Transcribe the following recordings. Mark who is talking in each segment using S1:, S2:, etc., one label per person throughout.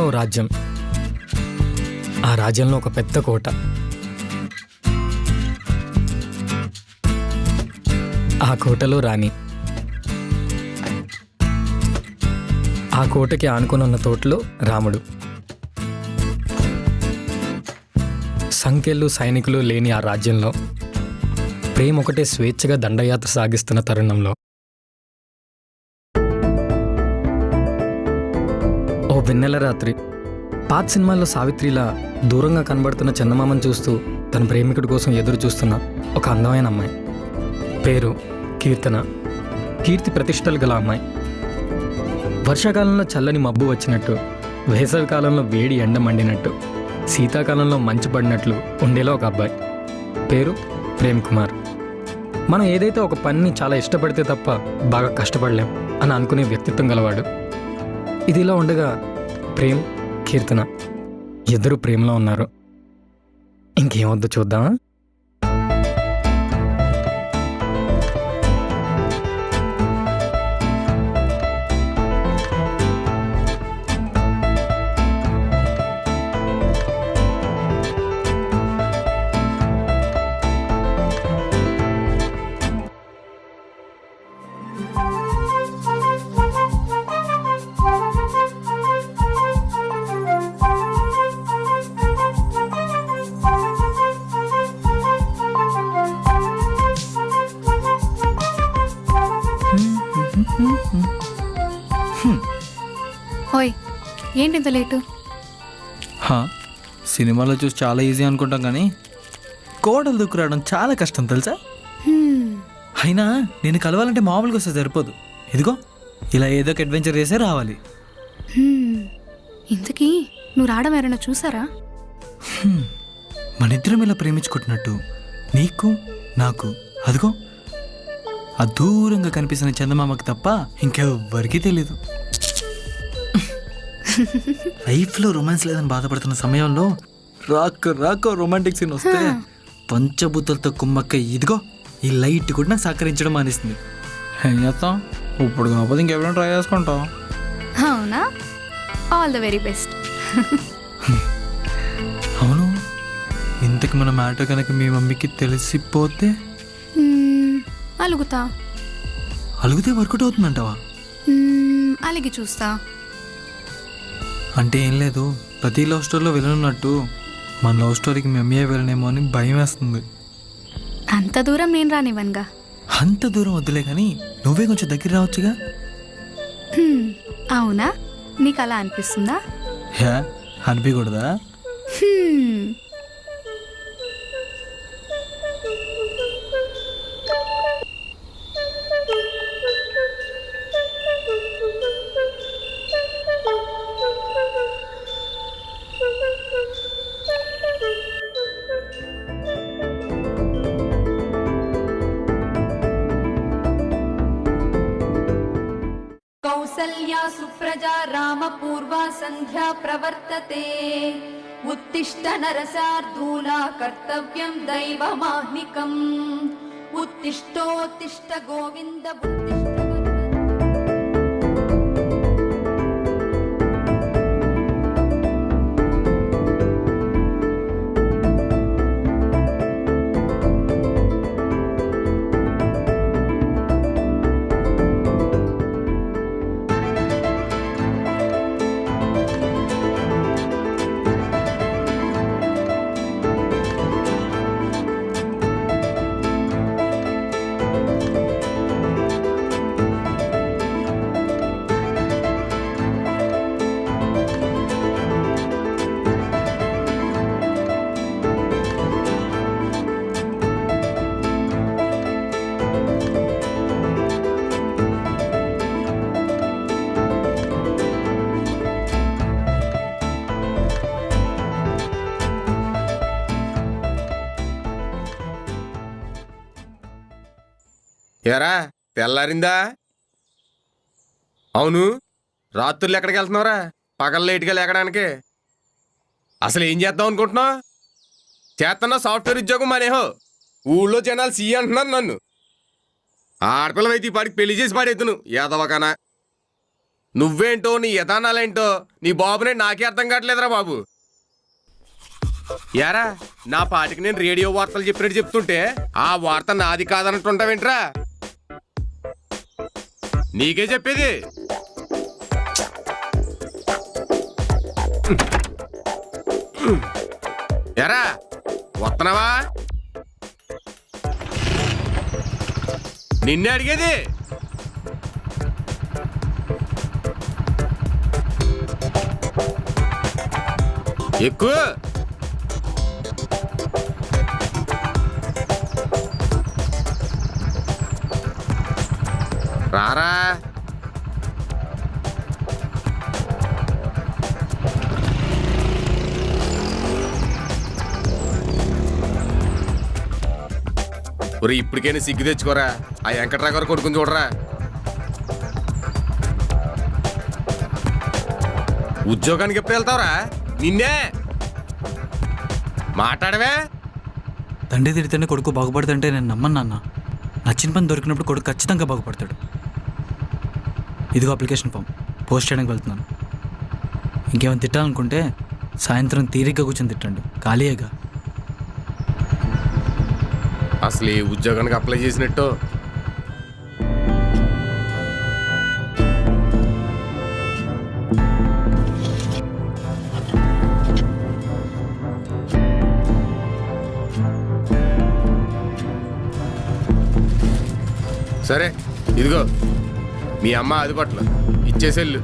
S1: ఓ రాజ్యం. ఆ రాజ్యంలో ఒక పెద్ద కోట. ఆ కోటలో రాణి. ఆ కోటకి ఆనుకొని ఉన్న తోటలో రాముడు. సంఖ్యలు సైనికులు లేని ఆ రాజ్యంలో ప్రేమ ఒకటే స్వేచ్ఛగా దండయాత్ర సాగిస్తున్న తరుణంలో ఓ వెన్నెల రాత్రి పాత సినిమాల్లో సావిత్రిలా దూరంగా కనబడుతున్న చందమామను చూస్తూ తన ప్రేమికుడి కోసం ఎదురు చూస్తున్న ఒక అందమైన అమ్మాయి. పేరు కీర్తన. కీర్తి ప్రతిష్టలు గల అమ్మాయి. వర్షాకాలంలో చల్లని మబ్బు వచ్చినట్టు, వేసవి కాలంలో వేడి ఎండ మండినట్టు, శీతాకాలంలో మంచు పడినట్లు ఉండేలా ఒక అబ్బాయి. పేరు ప్రేమ్ కుమార్. మనం ఏదైతే ఒక పనిని చాలా ఇష్టపడితే తప్ప బాగా కష్టపడలేం అని అనుకునే వ్యక్తిత్వం గలవాడు. ఇదిలా ఉండగా ప్రేమ్, కీర్తన ఇద్దరు ప్రేమలో ఉన్నారు. ఇంకేమొద్దు చూద్దామా?
S2: ఓయ్, ఏంటి ఇంత లేటు?
S3: సినిమాలో చూసి చాలా ఈజీ అనుకుంటాం కానీ కోడలు దుక్కురావడం చాలా కష్టం తెలుసా? అయినా నేను కలవాలంటే మామూలుగా వస్తే సరిపోదు. ఇదిగో ఇలా ఏదో ఒక అడ్వెంచర్ చేసే రావాలి.
S2: ఇంతకీ నువ్వు రావడం ఎవరైనా చూసారా?
S3: మన ఇద్దరం ఇలా ప్రేమించుకుంటున్నట్టు నీకు నాకు అదిగో ఆ దూరంగా కనిపిస్తున్న చందమామకి తప్ప ఇంకెవ్వరికీ తెలీదు. లైఫ్లో రొమాన్స్ లేదని బాధపడుతున్న సమయంలో రాక రొమాంటిక్ సీన్ వస్తే పంచభూతాలతో కుమ్మక్క ఇదిగో ఈ లైట్ కూడా నాకు సహకరించడం మానేస్తుంది. ఏం చేస్తాం, ఇప్పుడు కాకపోతే ఇంకెవరైనా ట్రై చేసుకుంటాం.
S2: అవునా? All the very best.
S3: అవును, ఇంతకు మన మ్యాటర్ కనుక మీ మమ్మీకి తెలిసిపోతే? అలుగుతే వర్కౌట్ అవుతుందంటావా?
S2: అలిగి చూస్తా.
S3: అంటే ఏం లేదు, ప్రతి లవ్ స్టోరీలో వెళ్ళనున్నట్టు మన లవ్ స్టోరీకి మీ అమ్మయ్య వెళ్ళనేమో అని భయం వేస్తుంది.
S2: అంత దూరం నేను రానివ్వనుగా.
S3: అంత దూరం వద్దులే కానీ నువ్వే కొంచెం దగ్గర రావచ్చుగా.
S2: అవునా? నీకు అలా అనిపిస్తుందా?
S3: అనిపించకూడదా?
S4: कौसल्या सुप्रजा रामपूर्वा सन्ध्या प्रवर्तते उत्तिष्ठ नरसार्धूला कर्तव्यं दैवमाह्निकम् उत्तिष्ठोत्तिष्ठ गोविन्द उत्तिष्ठ।
S5: ఎరా తెల్లారిందా? అవును, రాత్రులు ఎక్కడికి వెళ్తున్నావురా? పగల లేట్గా లేకడానికి. అసలు ఏం చేద్దాం అనుకుంటున్నావు? చేస్తున్నా సాఫ్ట్వేర్ ఉద్యోగం మానేహో. ఊళ్ళో జనాలు సీ అంటున్నారు నన్ను. ఆడపిల్లవైతే ఈ పాడికి పెళ్లి చేసి పాడేద్దును యాదవకనా. నువ్వేంటో నీ యథానాలేంటో నీ బాబునే నాకే అర్థం కావట్లేదురా బాబు. యారా నా పాటికి నేను రేడియో వార్తలు చెప్పినట్టు చెప్తుంటే ఆ వార్త నాది కాదన్నట్టుంటావేంట్రా? నీకే చెప్పేది. ఎరా వస్తున్నావా? నిన్నే అడిగేది. ఎక్కువ రారా. ఒరే ఇప్పటికైనా సిగ్గు తెచ్చుకోరా. ఆ వెంకట్రావు గారు కొడుకుని చూడరా. ఉద్యోగానికి ఎప్పుడు వెళ్తావురా? నిన్నే మాట్లాడవే.
S3: తండ్రి తిడితేనే కొడుకు బాగుపడుతుంటే నేను నమ్మను నాన్న. నచ్చిన పని దొరికినప్పుడు కొడుకు ఖచ్చితంగా బాగుపడతాడు. ఇదిగో అప్లికేషన్ ఫామ్ పోస్ట్ చేయడానికి వెళ్తున్నాను. ఇంకేమైనా తిట్టాలనుకుంటే సాయంత్రం తీరిగ్గా కూర్చొని తిట్టండి, ఖాళీయేగా.
S5: అసలు ఏ ఉద్యోగానికి అప్లై చేసినట్టు? సరే ఇదిగో మీ అమ్మ అది పట్ల ఇచ్చేసెళ్ళు.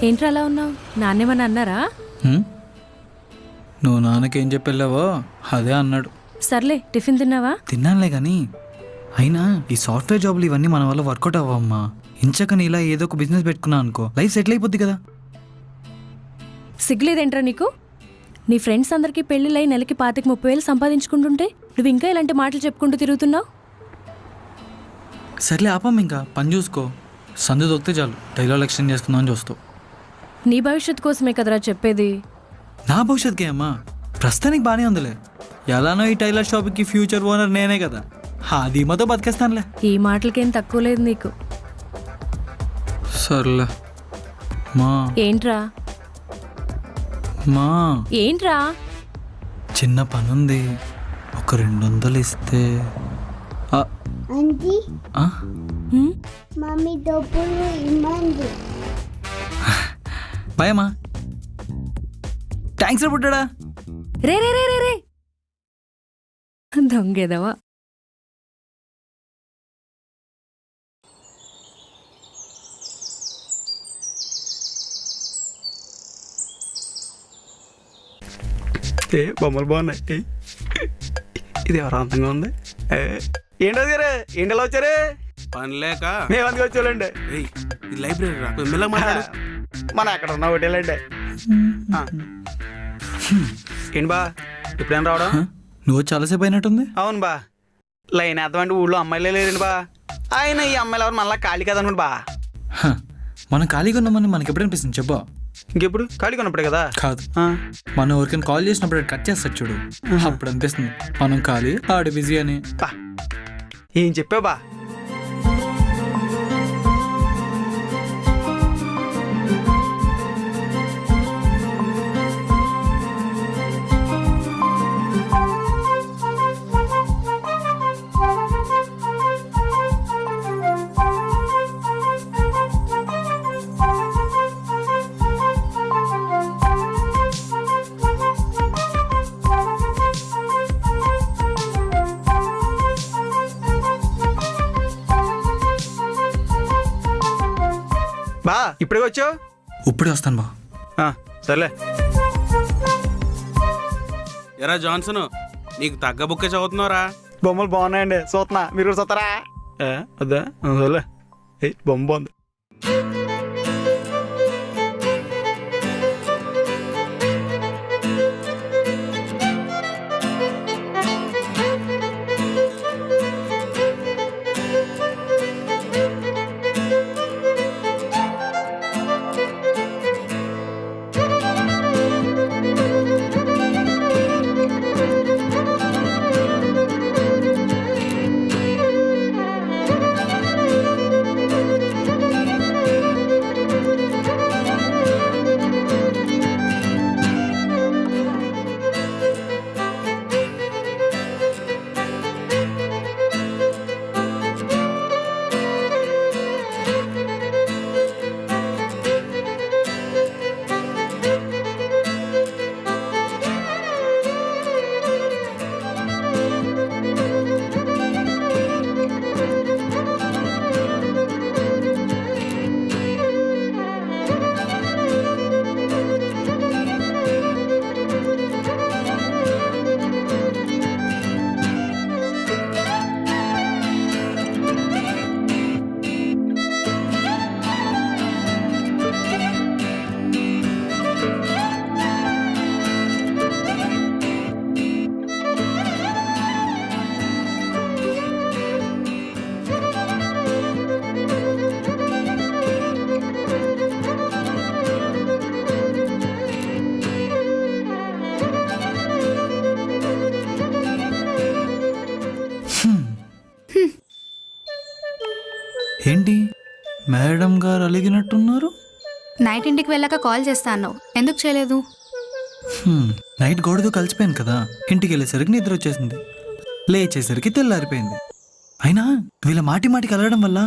S6: ఏంట్రా అలా ఉన్నావు? నాన్నేమన్నా అన్నారా?
S3: నువ్వు నాన్నకేం చెప్పెళ్ళావో అదే అన్నాడు.
S6: సర్లే, టిఫిన్ తిన్నావా?
S3: తిన్నానులే కానీ అయినా ఈ సాఫ్ట్వేర్ జాబులు ఇవన్నీ మన వల్ల వర్కౌట్ అవ్వమ్మా. ఇంచకని ఇలా ఏదో ఒక బిజినెస్ పెట్టుకున్నా అనుకో, లైఫ్ సెటిల్ అయిపోద్ది కదా.
S6: సిగ్గులేదేంట్రా నీకు? నీ ఫ్రెండ్స్ అందరికీ పెళ్ళిళ్ళై నెలకి 25,000-30,000 సంపాదించుకుంటుంటే నువ్వు ఇంకా ఇలాంటి మాటలు చెప్పుకుంటూ తిరుగుతున్నావు.
S3: సర్లే ఆపమ్మ, ఇంకా పని చూసుకో. సందు దొక్కితే చాలు డైలాగ్ ఎక్స్టెండ్ చేసుకుందాం అని చూస్తావు.
S6: నీ భవిష్యత్తు కోసమే కదరా చెప్పేది.
S3: నా భవిష్యత్తుకి అమ్మా, ప్రస్తుతానికి బాగానే ఉందిలే. ఎలానో ఈ టైలర్ షాప్కి ఫ్యూచర్ ఓనర్ నేనే కదా, అది మాతో బతికేస్తానులే.
S6: ఈ మాటలకేం తక్కువ లేదు నీకు.
S3: సర్లే మా.
S6: ఏంట్రా
S3: మా
S6: ఏంట్రా?
S3: చిన్న పని ఉంది, ఒక 200 ఇస్తే.
S7: ఆంటీ
S3: ఆ?
S7: మమ్మీ డబ్బులు ఇమ్మంది.
S3: బాయ్ అమ్మా. థ్యాంక్స్ రా పుట్టాడా.
S6: రే రే రే రే రే దొంగేదవా.
S8: బొమ్మలు బాగున్నాయి. ఇది ఎవరు అందంగా ఉంది. ఏంటో గారు ఏంటి ఎలా వచ్చారు?
S9: పని లేక
S8: మేము అందుకు వచ్చాలండి.
S9: లైబ్రరీ రా, మెల్లగా మాట్లాడు.
S8: మనం ఎక్కడ ఉన్న హోటలండి. ఏంటి బా ఎప్పుడైనా రావడం?
S3: నువ్వు చాలాసేపు అయినట్టుంది.
S8: అవును బా, లైన్ వేద్దామంటే ఊళ్ళో అమ్మాయిలే లేదండి బా. ఆయన ఈ అమ్మాయిలు ఎవరు మళ్ళీ ఖాళీ కదనుకోండి బా.
S3: మనం ఖాళీగా ఉన్నామని మనకి ఎప్పుడు అనిపిస్తుంది చెప్పా?
S8: ఇంకెప్పుడు ఖాళీగా ఉన్నప్పుడే కదా.
S3: కాదు, మనం ఎవరికైనా కాల్ చేసినప్పుడు కట్ చేస్తాడు చూడు, అప్పుడు అనిపిస్తుంది మనం ఖాళీ ఆడు బిజీ అని.
S8: బా ఏం చెప్పావు బా? బా ఇప్పుడే వచ్చావు?
S3: ఇప్పుడే వస్తాను బా.
S8: సర్లే.
S9: ఎరా జాన్సన్, నీకు తగ్గ బుక్క చదువుతున్నారా?
S8: బొమ్మలు బాగున్నాయండి, చూస్తున్నా. మీరు కూడా చూస్తారా? వద్దా? సర్లే. బొమ్మ బాగుంది.
S3: ఏంటి మేడం గారు అలిగినట్టున్నారు?
S2: నైట్ ఇంటికి వెళ్ళాక కాల్ చేస్తా అన్నావు, ఎందుకు చేయలేదు?
S3: నైట్ గోడతో కలిసిపోయాను కదా, ఇంటికి వెళ్ళేసరికి నిద్ర వచ్చేసింది, లేచేసరికి తెల్లారిపోయింది. అయినా వీళ్ళ మాటి మాటికి అలగడం వల్ల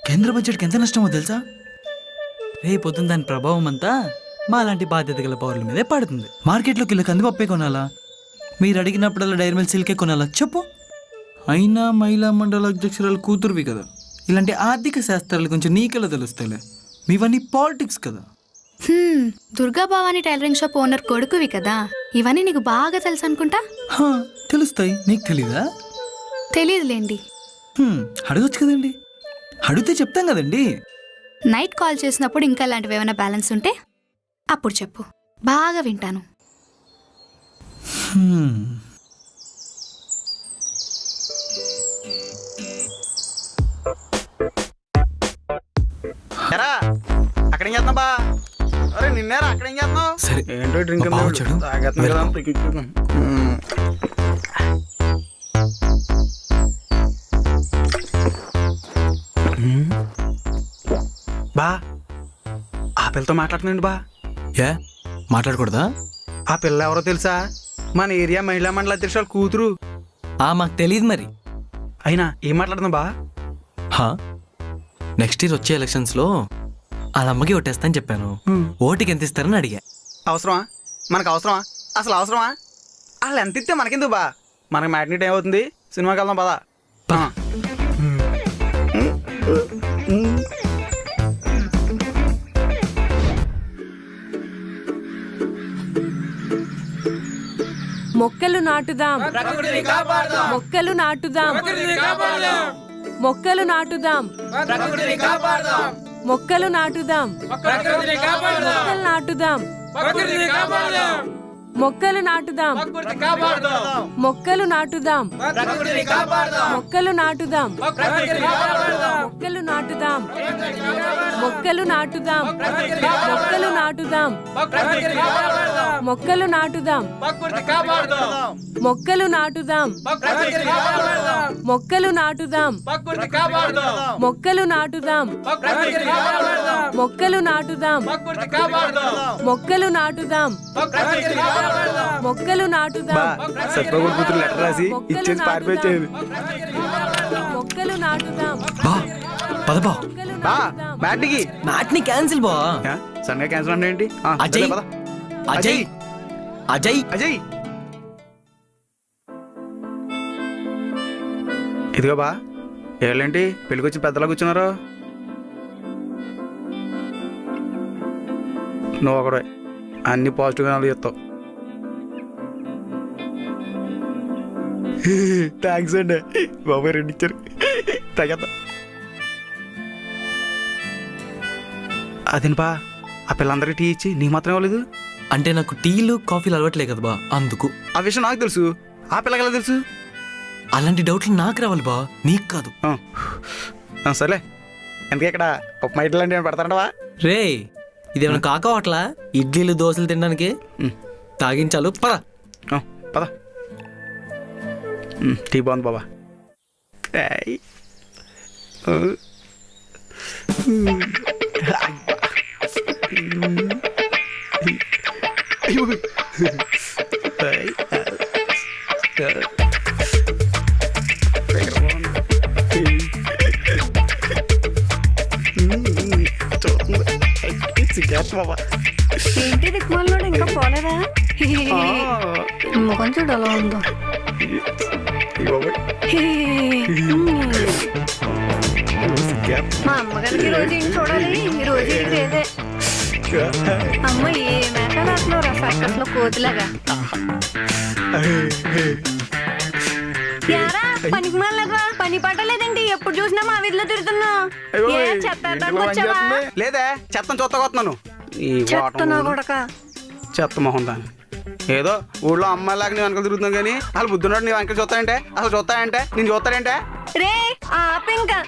S3: కేంద్ర బడ్జెట్కి ఎంత నష్టమో తెలుసా? రేపొద్దున దాని ప్రభావం అంతా మా లాంటి బాధ్యత గల పౌరుల మీదే పడుతుంది. మార్కెట్లో కిలో కందిపప్పే కొనాలా? మీరు అడిగినప్పుడల్లా డైరీ మిల్క్ సిల్కే కొనాలా చెప్పు? అయినా మహిళా మండల అధ్యక్షురాలు కూతురువి కదా, ఇలాంటి ఆర్థిక శాస్త్రాల గురించి నీకెలా తెలుస్తాయిలే, మీవన్నీ పాలిటిక్స్ కదా.
S2: Durga Bhavani tailoring shop owner కొడుకువి కదా, ఇవన్నీ నీకు బాగా తెలుసు అనుకుంటా.
S3: తెలుస్తాయి, నీకు తెలీదా?
S2: తెలియదులేండి.
S3: అడగొచ్చు కదండి, అడిగితే చెప్తాం కదండి.
S2: నైట్ కాల్ చేసినప్పుడు ఇంకా ఇలాంటివి ఏమైనా బ్యాలెన్స్ ఉంటే అప్పుడు చెప్పు, బాగా వింటాను.
S8: అక్కడేం చేస్తున్నా బా? అరే నిన్నేరా అక్కడేం చేస్తున్నావు?
S3: సరే
S8: ఏంటో డ్రింక్ బా. ఆ పిల్లతో మాట్లాడుతున్నాండి బా.
S3: ఏ మాట్లాడకూడదా?
S8: ఆ పిల్ల ఎవరో తెలుసా? మన ఏరియా మహిళా మండల అధ్యక్షురాలు కూతురు.
S3: మాకు తెలియదు మరి.
S8: అయినా ఏం మాట్లాడుతున్నా బా?
S3: నెక్స్ట్ ఇయర్ వచ్చే ఎలక్షన్స్లో వాళ్ళ అమ్మకి ఓటేస్తాను చెప్పాను. ఓటుకి ఎంత ఇస్తారని అడిగా.
S8: అవసరమా? మనకు అవసరమా? అసలు అవసరమా? వాళ్ళు ఎంత ఇస్తే మనకెందుకు బా? మనకి మ్యాట్నీ టైం అవుతుంది, సినిమాకి వెళ్దాం పదా.
S6: మొక్కలు నాటుదాం, మొక్కలు నాటుదాం, మొక్కలు నాటుదాం, మొక్కలు నాటుదాం, మొక్కలు నాటుదాం, మొక్కలు నాటుదాం, మొక్కలు నాటుదాం, మొక్కలు నాటుదాం, మొక్కలు నాటుదాం, మొక్కలు నాటుదాం, మొక్కలు నాటుదాం, మొక్కలు నాటుదాం, మొక్కలు నాటుదాం, మొక్కలు నాటుదాం, మొక్కలు నాటుదాం, మొక్కలు నాటుదాం, మొక్కలు నాటుదాం, మొక్కలు నాటుదాం.
S8: సత్యబాబు కూతురు లెటర్ రాసి ఇచ్చేసి పారిపోయేది.
S6: మొక్కలు నాటుదాం.
S3: పదబా
S8: మ్యాట్నికి
S3: మ్యాట్ని క్యాన్సిల్ బా.
S8: సండే క్యాన్సిల్ అంటే ఏంటి?
S3: అజయ్ అజయ్ అజయ్
S8: అజయ్ ఇదిగో బా. ఏళ్ళేంటి పెళ్ళికి వచ్చి పెద్దలా కూర్చున్నారు? నువ్వు ఒకడే అన్ని పాజిటివ్గా చెప్తావు. థ్యాంక్స్ అండి బాబాయ్, రెండు ఇచ్చారు తగ్గ. అదేనిపా, ఆ పిల్లలందరికీ టీ ఇచ్చి నీ మాత్రం ఇవ్వలేదు
S3: అంటే? నాకు టీలు కాఫీలు అలవాట్లే కదా బా, అందుకు.
S8: ఆ విషయం నాకు తెలుసు, ఆ పిల్లకి ఎలా తెలుసు?
S3: అలాంటి డౌట్లు నాకు రావాలి బా, నీకు కాదు.
S8: సర్లే, ఎందుకు ఇక్కడ ఉప్మా ఇడ్లీ లాంటివి పెడతారంటవా?
S3: రే ఇదేమైనా కాకవాట్లా? ఇడ్లీలు దోశలు తినడానికి తాగించాలు. పద
S8: పద. టీ బాగుంది బాబా.
S4: ఏంటి దిక్కుమాలన్నాడు, ఇంకా పోలేదా? ముఖం చూడు అలా ఉందో. మా అమ్మగారికి రోజు ఇంటి చూడాలి, ఈ రోజు ఇంటి లేదే. అమ్మ ఏ మేకలాడుతున్నారా సర్కస్ లో కోతిలాగా? యారా పనికి మాలవా, పని పట్టలేదండి, ఎప్పుడు చూసినా మా వీధిలో తిరుగుతున్నా.
S8: లేదే చెత్తను చూస్తాను. చెత్త మొహం దాన్ని. ఏదో ఊళ్ళో అమ్మాయిలాగా నీ వెనకాల తిరుగుతున్నావు కానీ వాళ్ళు బుద్ధున్నాడు నీ వెనకాల చూస్తాయంటే? అసలు చూస్తాయంటే? నేను చూస్తాడంటే?
S4: రే ఆపింకా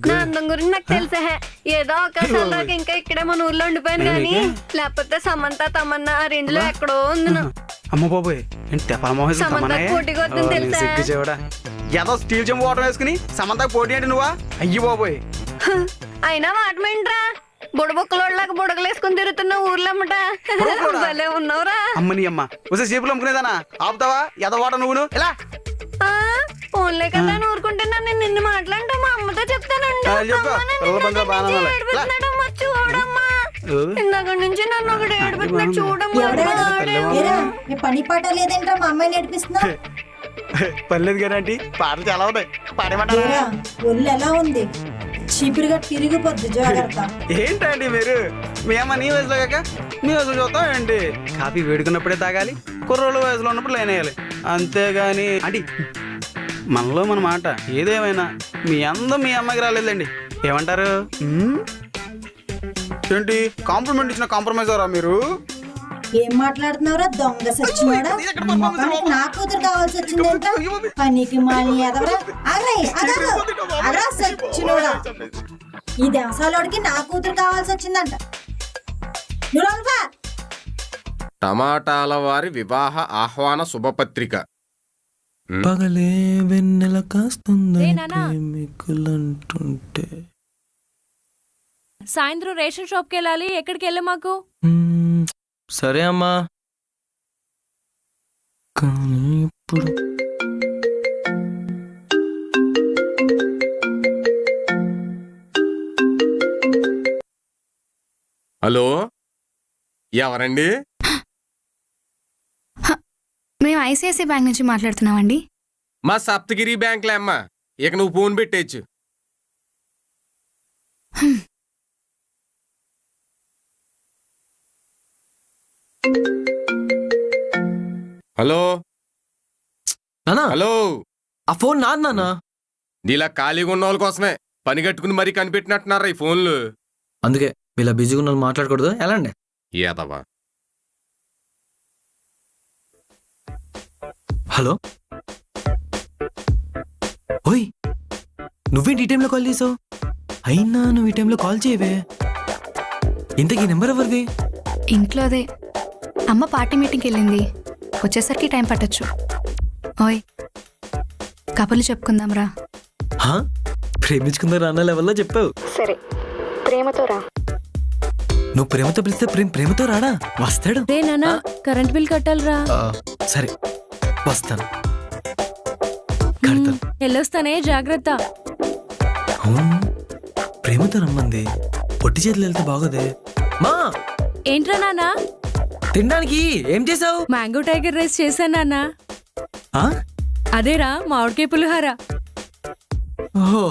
S4: నా అందం గురించి నాకు తెలుసా. ఏదో ఒకసారి దాకా ఇంకా ఇక్కడే మన ఊర్లో ఉండిపోయాను కానీ, లేకపోతే సమంత తమన్నా ఆ రెండులో ఎక్కడో ఉంది.
S8: అమ్మ బాబోయ్, ఏంటి
S4: సమంత పోటీగా వస్తుంది తెలుసా?
S8: ఏదో స్టీల్ చెంబు వాటర్ వేసుకుని సమంతకు పోటీ అంటే నువ్వా? అయ్యి బాబోయ్.
S4: అయినా వాటమేంట్రా బుడబొక్కలోళ్ళకి బుడగలేసుకుని తిరుగుతున్న ఊర్లమ్మట. భలే ఉన్నావురా.
S8: అమ్మని అమ్మ వస్తే సీపులు అమ్ముకునేదానా? ఆపుతావా ఎద వాట నువ్వును? ఎలా
S4: ఫోన్లే కదా ఊరుకుంటే నన్ను నిన్ను మాట్లాడుతూ మా అమ్మతో చెప్తానండి. చూడమ్మా ఇందాక నుంచి నన్ను ఒకటి ఏడిపిస్తున్నాడు చూడమ్మా.
S10: పని పాట లేదేంట్రా మా అమ్మాయిని ఏడిపిస్తున్నా?
S8: పర్లేదు కానీ పాటలు చాలా ఉన్నాయి. పాడేమంటారా?
S10: ఒళ్ళు ఎలా ఉంది? చీపురుగా తిరిగిపోద్ది, జాగ్రత్త.
S8: ఏంటండి మీరు? మీ అమ్మ నీ వయసులో కాక మీ వయసులో చూద్దాం ఏంటి? కాఫీ వేడుకున్నప్పుడే తాగాలి, కుర్రోళ్ళ వయసులో ఉన్నప్పుడు లైన్ వేయాలి, అంతేగాని అంటే మనలో మన మాట ఏదేమైనా మీ అందం మీ అమ్మకి రాలేదండి. ఏమంటారు? ఏంటి కాంప్లిమెంట్ ఇచ్చిన కాంప్రమైజ్ అవరా మీరు?
S10: ఏం మాట్లాడుతున్నావురా దొంగ సచ్చినోడా? నా కూతురు కావాల్సి వచ్చిందంట. పనికి మాలి ఎదవరా? అలా సచ్చినోడా, ఈ దేవసాలోడికి నా కూతురు కావాల్సి వచ్చిందంట.
S5: టమాటాల వారి వివాహ ఆహ్వాన శుభపత్రిక.
S3: పగలే వెన్నెల కాస్తుందంటే
S6: సాయంత్రం రేషన్ షాప్కి వెళ్ళాలి. ఎక్కడికి వెళ్ళా మాకు?
S3: సరే అమ్మా, కానీ ఇప్పుడు
S5: హలో, ఎవరండి?
S2: మేము ఐసిఐసిఐ బ్యాంక్ నుంచి మాట్లాడుతున్నామండి.
S5: మా సప్తగిరి బ్యాంక్లే అమ్మా. ఇక నువ్వు ఫోన్ పెట్టేయచ్చు. హలో హలో,
S3: ఆ ఫోన్ నాన్న.
S5: నీలా ఖాళీగా ఉన్న వాళ్ళ కోసమే పని కట్టుకుని మరీ కనిపెట్టినట్టున్నారా ఈ ఫోన్లు.
S3: అందుకే వీళ్ళ బిజీగా ఉన్న వాళ్ళు మాట్లాడకూడదు. ఎలా అండి?
S5: ఏదవా.
S3: హలో, ఓయ్ నువ్వేంటి ఈ టైంలో కాల్ చేసావు? అయినా నువ్వు ఈ టైంలో కాల్ చేయవే. ఇంతకీ నెంబర్ ఎవరిది?
S2: ఇంట్లోదే. అమ్మ పార్టీ మీటింగ్కి వెళ్ళింది, వచ్చేసరికి టైం పట్టచ్చు. ఓయ్ కబుర్లు చెప్పుకుందాం రా.
S3: ప్రేమించుకుందా అన్న లెవెల్లో చెప్పావు.
S2: సరే ప్రేమతో రా.
S3: నువ్వు ప్రేమతో పిలిస్తే ప్రేమతో రాడా? వస్తాడు.
S6: కరెంట్ బిల్ కట్టాలిరా.
S3: సరే వస్తాను.
S6: వెళ్ళొస్తానే, జాగ్రత్త.
S3: ప్రేమతో రమ్మంది, పొట్టి చేతులు వెళ్తే బాగోదే. మా
S6: ఏంట్రా నాన్న?
S3: తినడానికి ఏం చేసావు?
S6: మ్యాంగో టైగర్ రైస్ చేశాను నాన్న. అదేరా మామిడికాయ పులిహార.
S3: ఓహో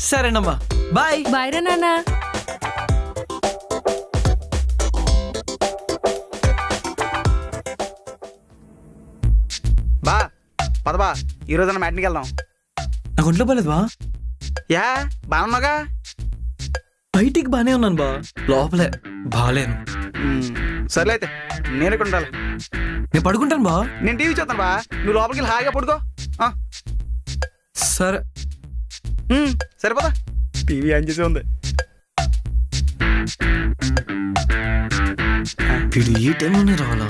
S3: సరేనమ్మా, బాయ్.
S6: బాయ్ రా నాన్న.
S8: బా పదబా, ఈ రోజున మ్యాట్నికి వెళ్దాం.
S3: నాకు ఒంట్లో బాలేదు బా.
S8: యా బాగున్నాగా?
S3: బయటికి బానే ఉన్నాను బా, లోపలే బాలేను.
S8: సర్లే అయితే నేను ఇక్కడ ఉండాలి.
S3: నేను పడుకుంటాను బా.
S8: నేను టీవీ చూస్తాను బా, నువ్వు లోపలికి వెళ్ళి హాయిగా పడుకో.
S3: సరే
S8: సరిపోదా? టీవీ ఆన్ చేసి ఉంది.
S3: వీడు ఈ టైంలోనే రావాలా?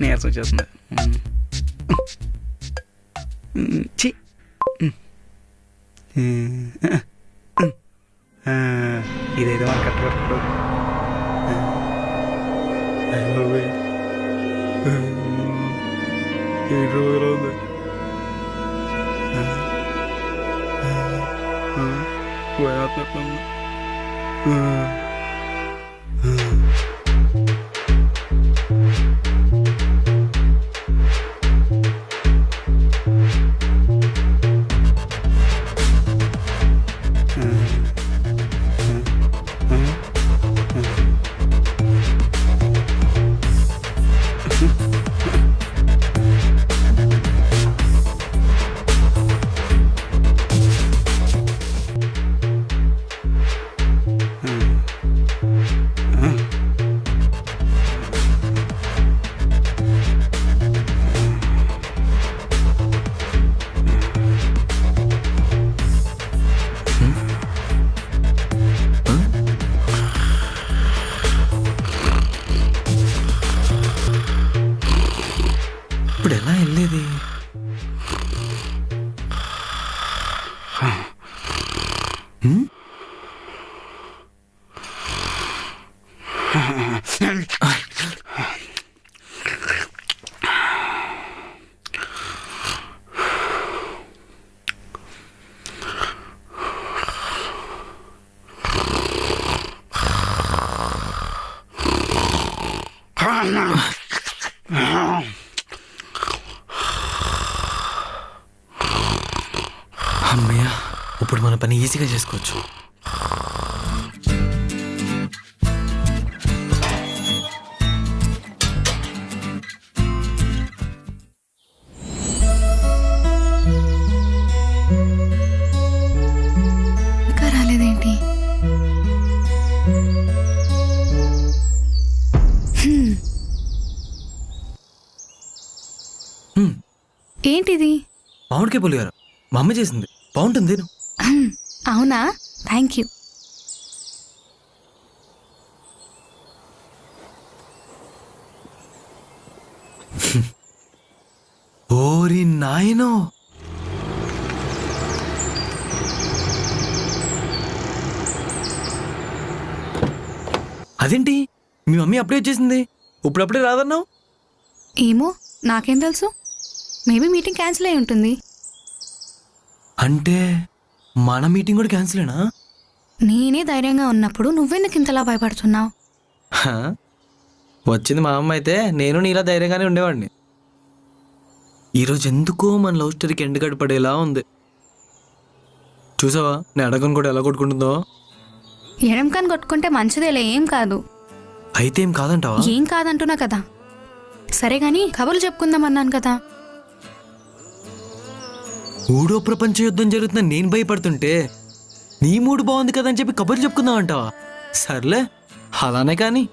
S8: నీరసం వచ్చేస్తుంది. ఇదైతే మన కట్టబెట్టు.
S3: అమ్మయ్య, ఇప్పుడు మన పని ఈజీగా చేసుకోవచ్చు.
S2: ఇంకా రాలేదేంటి? ఏంటిది?
S3: మామిడికాయ పులిహోర మా అమ్మ చేసింది, బాగుంటుంది.
S2: అవునా, థ్యాంక్ యూ.
S3: ఓరి నాయనో, అదేంటి మీ మమ్మీ అప్పుడే వచ్చేసింది, ఇప్పుడప్పుడే రాదన్నావు?
S2: ఏమో, నాకేం తెలుసు. మేబీ మీటింగ్ క్యాన్సిల్ అయి ఉంటుంది.
S3: అంటే మన మీటింగ్ కూడా క్యాన్సిలేనా?
S2: నేనే ధైర్యంగా ఉన్నప్పుడు నువ్వెందుకు ఇంతలా భయపడుతున్నావు?
S3: వచ్చింది మా అమ్మ అయితే నేను నీలా ధైర్యంగానే ఉండేవాడిని. ఈరోజు ఎందుకో మన లవ్ స్టోరీకి ఎండ్ గడిపడేలా ఉంది. చూసావా నేను అడగను కూడా ఎలా కొట్టుకుంటుందో?
S2: ఎడంకాని కొట్టుకుంటే మంచిదేలే, ఏం కాదు.
S3: అయితే ఏం కాదంటావా?
S2: ఏం కాదంటున్నా కదా. సరే గాని కబుర్లు చెప్పుకుందాం అన్నాను కదా.
S3: మూడో ప్రపంచ యుద్ధం జరుగుతున్న నేను భయపడుతుంటే నీ మూడు బాగుంది కదా అని చెప్పి కబుర్లు చెప్పుకుందాం అంటావా? సర్లే, అలానే కానీ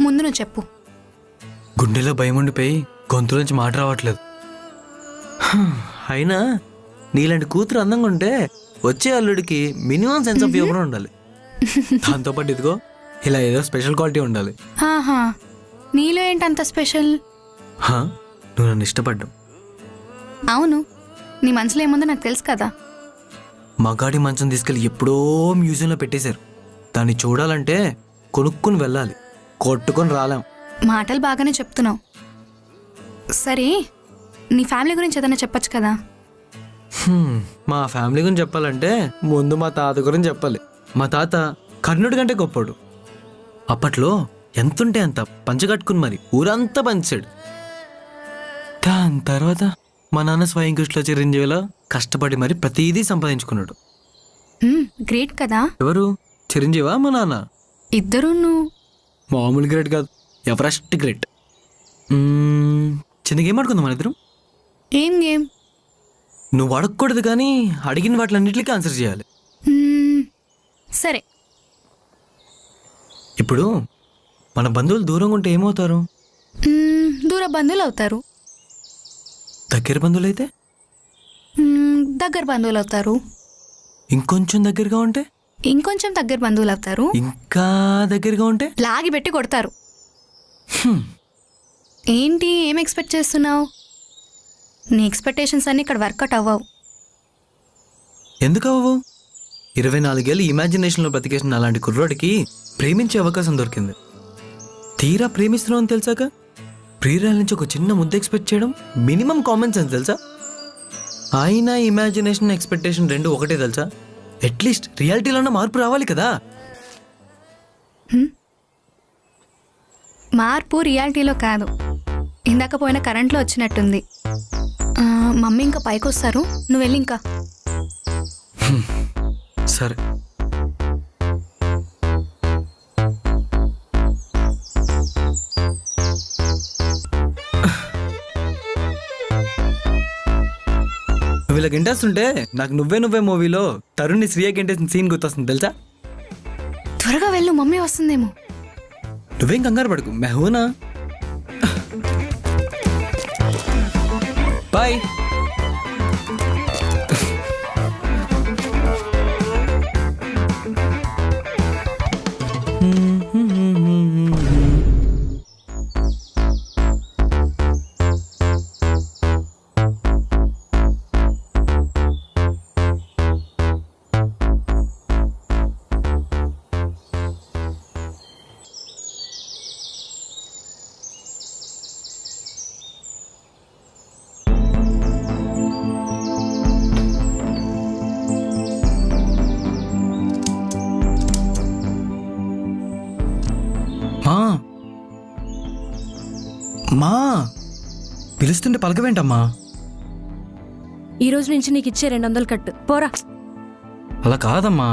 S2: ముందు నువ్వు చెప్పు.
S3: గుండెలో భయం ఉండిపోయి గొంతులోంచి మాట రావట్లేదు. అయినా నీలాంటి కూతురు అందంగా ఉంటే వచ్చే అల్లుడికి మినిమం సెన్స్ ఆఫ్ హ్యూమర్ ఉండాలి. దాంతోపాటు ఇదిగో ఇలా ఏదో స్పెషల్ క్వాలిటీ ఉండాలి.
S2: ఆహా, నీలో ఏంటంత స్పెషల్?
S3: నువ్వు నన్ను ఇష్టపడ్డావు.
S2: అవును, నీ మనసులో ఏముందో నాకు తెలుసు కదా.
S3: మగాడి మంచం తీసుకెళ్ళి ఎప్పుడో మ్యూజియంలో పెట్టేశారు. దాన్ని చూడాలంటే కొనుక్కుని వెళ్ళాలి, కొట్టుకొని రాలేం.
S2: మాటలు బాగానే చెప్తున్నావు. సరే, నీ ఫ్యామిలీ గురించి ఏదైనా చెప్పచ్చు కదా.
S3: మా ఫ్యామిలీ గురించి చెప్పాలంటే ముందు మా తాత గురించి చెప్పాలి. మా తాత కర్ణుడి కంటే గొప్పడు. అప్పట్లో ఎంతుంటే అంత పంచగట్టుకుని మరి ఊరంతా పంచాడు. దాని తర్వాత మా నాన్న స్వయం కృషిలో చిరంజీవిలో కష్టపడి మరి ప్రతిదీ సంపాదించుకున్నాడు.
S2: గ్రేట్ కదా.
S3: ఎవరు, చిరంజీవా మా నాన్న?
S2: ఇద్దరు.
S3: మామూలు గ్రేట్ కాదు, ఎవరెస్ట్ గ్రేట్. చిన్న గేమ్ ఆడుకుందాం మన ఇద్దరం.
S2: ఏం గేమ్?
S3: నువ్వు అడగకూడదు కానీ అడిగిన వాటిలన్నిటికీ ఆన్సర్ చేయాలి.
S2: సరే.
S3: ఇప్పుడు మన బంధువులు దూరంగా ఉంటే ఏమవుతారు?
S2: దూర బంధువులు అవుతారు.
S3: దగ్గర బంధువులు అయితే?
S2: దగ్గర బంధువులు అవుతారు.
S3: ఇంకొంచెం దగ్గరగా ఉంటే?
S2: ఇంకొంచెం దగ్గర బంధువులు అవుతారు.
S3: ఇంకా దగ్గరగా ఉంటే?
S2: లాగి పెట్టి కొడతారు. ఏంటి, ఏం ఎక్స్పెక్ట్ చేస్తున్నావు? నీ ఎక్స్పెక్టేషన్స్ అన్నీ ఇక్కడ వర్కౌట్ అవ్వవు.
S3: ఎందుకు అవ్వవు? 24 ఏళ్ళు ఇమాజినేషన్లో బతికేసిన అలాంటి కుర్రోడికి ప్రేమించే అవకాశం దొరికింది. తీరా ప్రేమిస్తున్నావు అని తెలిసాక ప్రియురాల నుంచి ఒక చిన్న ముద్ద ఎక్స్పెక్ట్ చేయడం మినిమం కామన్ సెన్స్ తెలుసా? అయినా ఇమాజినేషన్ ఎక్స్పెక్టేషన్ రెండు ఒకటే తెలుసా? అట్లీస్ట్ రియాలిటీలోనే మార్పు రావాలి కదా.
S2: మార్పు రియాలిటీలో కాదు, ఇందాక పోయిన కరెంట్లో వచ్చినట్టుంది. మమ్మీ ఇంకా పైకి వస్తారు, నువ్వు వెళ్ళి ఇంకా.
S3: సరే. నువ్వు ఇలా గెంటేస్తుంటే నాకు నువ్వే నువ్వే మూవీలో తరుణ్ని శ్రీయ గెంటేసిన సీన్ గుర్తొస్తుంది తెలుసా?
S2: త్వరగా వెళ్ళు, మమ్మీ వస్తుందేమో.
S3: నువ్వేం కంగారు పడకు, మెహూనా. బాయ్. పిలుస్తుంటే పలకవేంటమ్మా?
S6: ఈ రోజు నుంచి నీకు ఇచ్చే 200 కట్టు పోరా.
S3: అలా కాదమ్మా,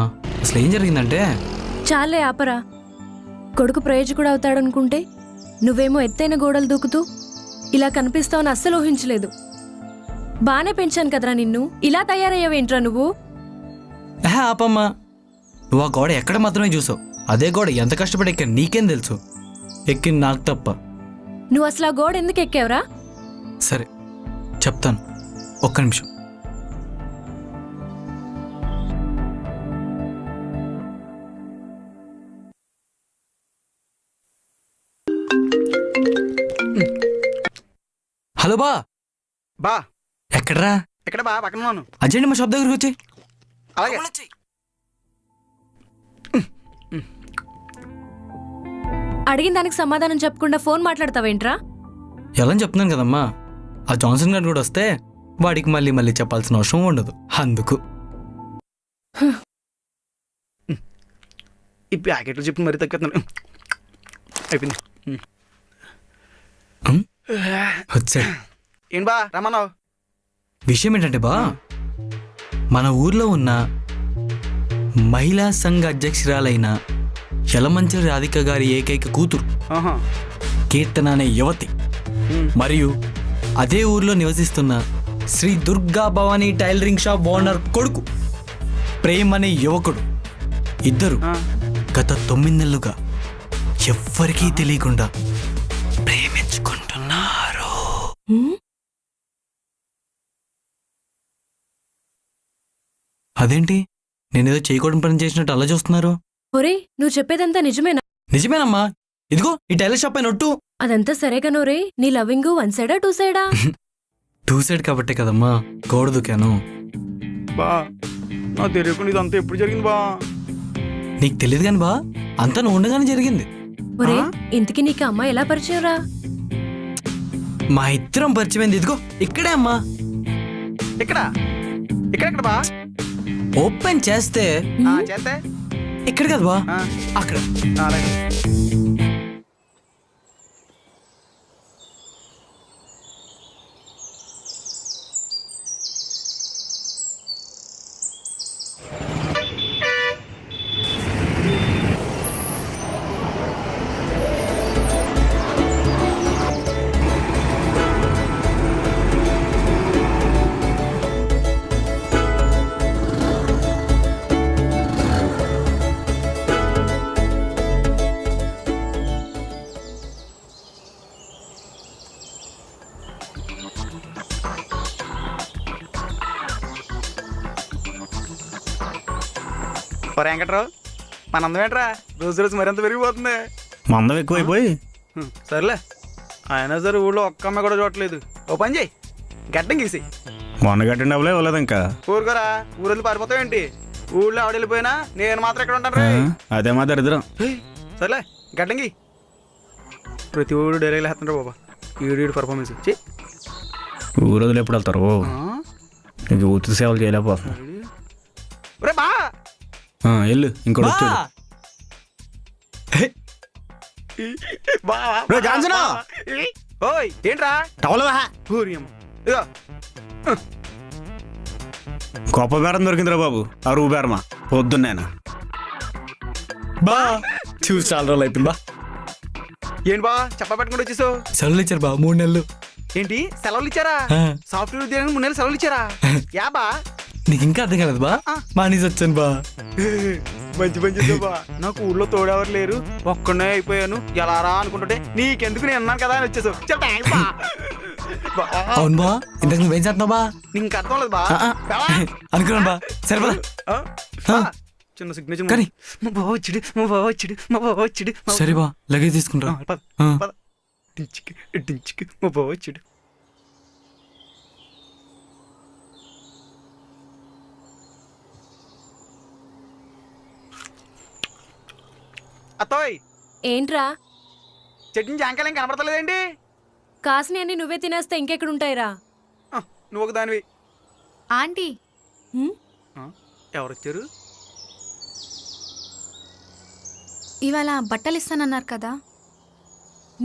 S3: అసలు ఏం జరిగిందంటే
S6: చాలే ఆపరా. కొడుకు ప్రయోజకుడు అవుతాడనుకుంటే నువ్వేమో ఎత్తైన గోడలు దూకుతూ ఇలా కనిపిస్తావని అస్సలు ఊహించలేదు. బానే పెంచాను కదరా నిన్ను, ఇలా తయారయ్యావేంట్రా నువ్వు?
S3: ఆపమ్మా, నువ్వు ఆ గోడ ఎక్కడ మాత్రమే చూసావు, అదే గోడ ఎంత కష్టపడి ఎక్కా నీకేం తెలుసు? ఎక్కింది నాకు తప్ప.
S6: నువ్వు అసలు ఆ గోడ ఎందుకు ఎక్కావురా?
S3: సరే చెప్తాను, ఒక్క నిమిషం. హలో బా.
S8: బా
S3: ఎక్కడరా?
S8: ఎక్కడ బా? పక్కన ఉన్నాను.
S3: అర్జెంట్ మా షాప్ దగ్గరకు వచ్చి.
S8: అలాగే.
S6: అడిగిన దానికి సమాధానం చెప్పకుండా ఫోన్ మాట్లాడతావేంట్రా?
S3: ఎలా చెప్తున్నాను కదమ్మా, ఆ జాన్సన్ గారు కూడా వస్తే వాడికి మళ్ళీ మళ్ళీ చెప్పాల్సిన అవసరం ఉండదు, అందుకు.
S8: ఈ ప్యాకెట్లు చెప్పి మరీ తగ్గుతున్నాను. అయిపోయింది.
S3: వచ్చాడు.
S8: ఏంటి బా రమ్మన్నావు?
S3: విషయం ఏంటంటే బా, మన ఊర్లో ఉన్న మహిళా సంఘ అధ్యక్షురాలైన యలమంచిలి రాధిక గారి ఏకైక కూతురు కీర్తన అనే యువతి, మరియు అదే ఊర్లో నివసిస్తున్న Shri Durga Bhavani tailoring shop owner కొడుకు ప్రేమ్ అనే యువకుడు ఇద్దరు గత 9 నెలలుగా ఎవ్వరికీ తెలియకుండా ప్రేమించుకుంటున్నారు. అదేంటి, నేనేదో చేయకూడని పని చేసినట్టు అలా చూస్తున్నారు?
S6: ఒరే, నువ్వు చెప్పేదంతా నిజమేనా?
S3: నిజమేనమ్మా, ఇదిగో ఈ టైలర్ షాప్ పైన ఒట్టు.
S6: అదంతా సరే కనోరే, నీ లవింగ్ 1 సైడా 2 సైడా?
S3: 2 సైడ్ కాబట్టే కదమ్మా గోడ దూకాను.
S8: బా నాకు తెలియకుండా ఇదంతా ఎప్పుడు జరిగింది బా?
S3: నీకు తెలియదు కాని బా, అంతా నువ్వు ఉండగానే జరిగింది.
S6: ఒరే, ఇంతకీ నీకు అమ్మాయి ఎలా పరిచయం రా?
S3: మా ఇద్దరం పరిచయమైంది ఇదిగో ఇక్కడే అమ్మా.
S8: ఇక్కడ ఇక్కడ బా
S3: ఓపెన్ చేస్తే
S8: చేస్తే
S3: ఇక్కడ కదా బా, అక్కడ.
S8: వెంకట్రావు, మన అందం ఏంట్రా రోజు రోజు మరింత పెరిగిపోతుంది.
S9: మందం ఎక్కువైపోయి.
S8: సర్లే, అయినా సరే ఊళ్ళో ఒక్క అమ్మాయి కూడా చూడట్లేదు. ఓ పని చేయి, గడ్డం గీసి.
S9: మొన్న గట్టిన డబ్బులే ఇవ్వలేదు ఇంకా.
S8: ఊరుకోరా, ఊరెళ్ళి పారిపోతావు ఏంటి? ఊళ్ళో ఆవిడ వెళ్ళిపోయినా నేను మాత్రం ఎక్కడ ఉంటాను రా.
S9: అదే మా దరిద్రం.
S8: సర్లే, గడ్డం గీ. ప్రతి ఊరు డైరీలు వేస్తుంటారు బాబా, ఈడు పర్ఫార్మెన్స్ చెయ్యి.
S9: ఊరోజులు ఎప్పుడు వెళ్తారు? ఇంక ఊరి సేవలు చేయలేకపోతున్నా.
S8: బా
S9: వెళ్ళు, ఇంకోటి వచ్చాడు.
S8: ఓయ్ ఏంట్రా
S9: గొప్ప బేరం దొరికిందిరా బాబు, అరువు బేరమా పొద్దున్నేనా?
S3: బా చూసి చాలా రోజులు అవుతుంది బా.
S8: ఏంటి బా చెప్ప పెట్టుకుంటూ వచ్చేసావు?
S3: సెలవులు ఇచ్చారు బా, 3 నెలలు.
S8: ఏంటి సెలవులు ఇచ్చారా? సాఫ్ట్వేర్ ఉద్యోగం 3 నెలలు సెలవులు ఇచ్చారా? యా బా
S3: నీకు ఇంకా అర్థం కాలేదు బా, మానేసి వచ్చాను బా.
S8: మంచి మంచి బా, నాకు ఊళ్ళో తోడెవరు లేరు, ఒక్కడే అయిపోయాను ఎలా రా అనుకుంటుంటే నీకెందుకు నేను అన్నాను కదా అని వచ్చేసావు.
S3: అవును బా, ఇంతకు నువ్వేం చేస్తున్నావు బా?
S8: నీకు అర్థం లేదు బా
S3: అనుకున్నాను బా. సరే బా,
S8: చిన్న సిగ్నేచర్ కానీ మా బావ వచ్చాడు, మా బావ వచ్చాడు, మా బావ వచ్చాడు.
S3: సరే బా, లగేజ్ తీసుకుంటా.
S8: మా బావ వచ్చాడు. అత్తోయ్
S6: ఏంట్రా?
S8: చట్నీ జాంకాయలు కనపడతలేదేంటి?
S6: కాసిని అన్ని నువ్వే తినేస్తే ఇంకెక్కడ ఉంటాయిరా?
S8: నువ్వు ఒక దానివి.
S2: ఆంటీ
S8: ఎవరొచ్చారు?
S2: ఇవాళ బట్టలు ఇస్తానన్నారు కదా.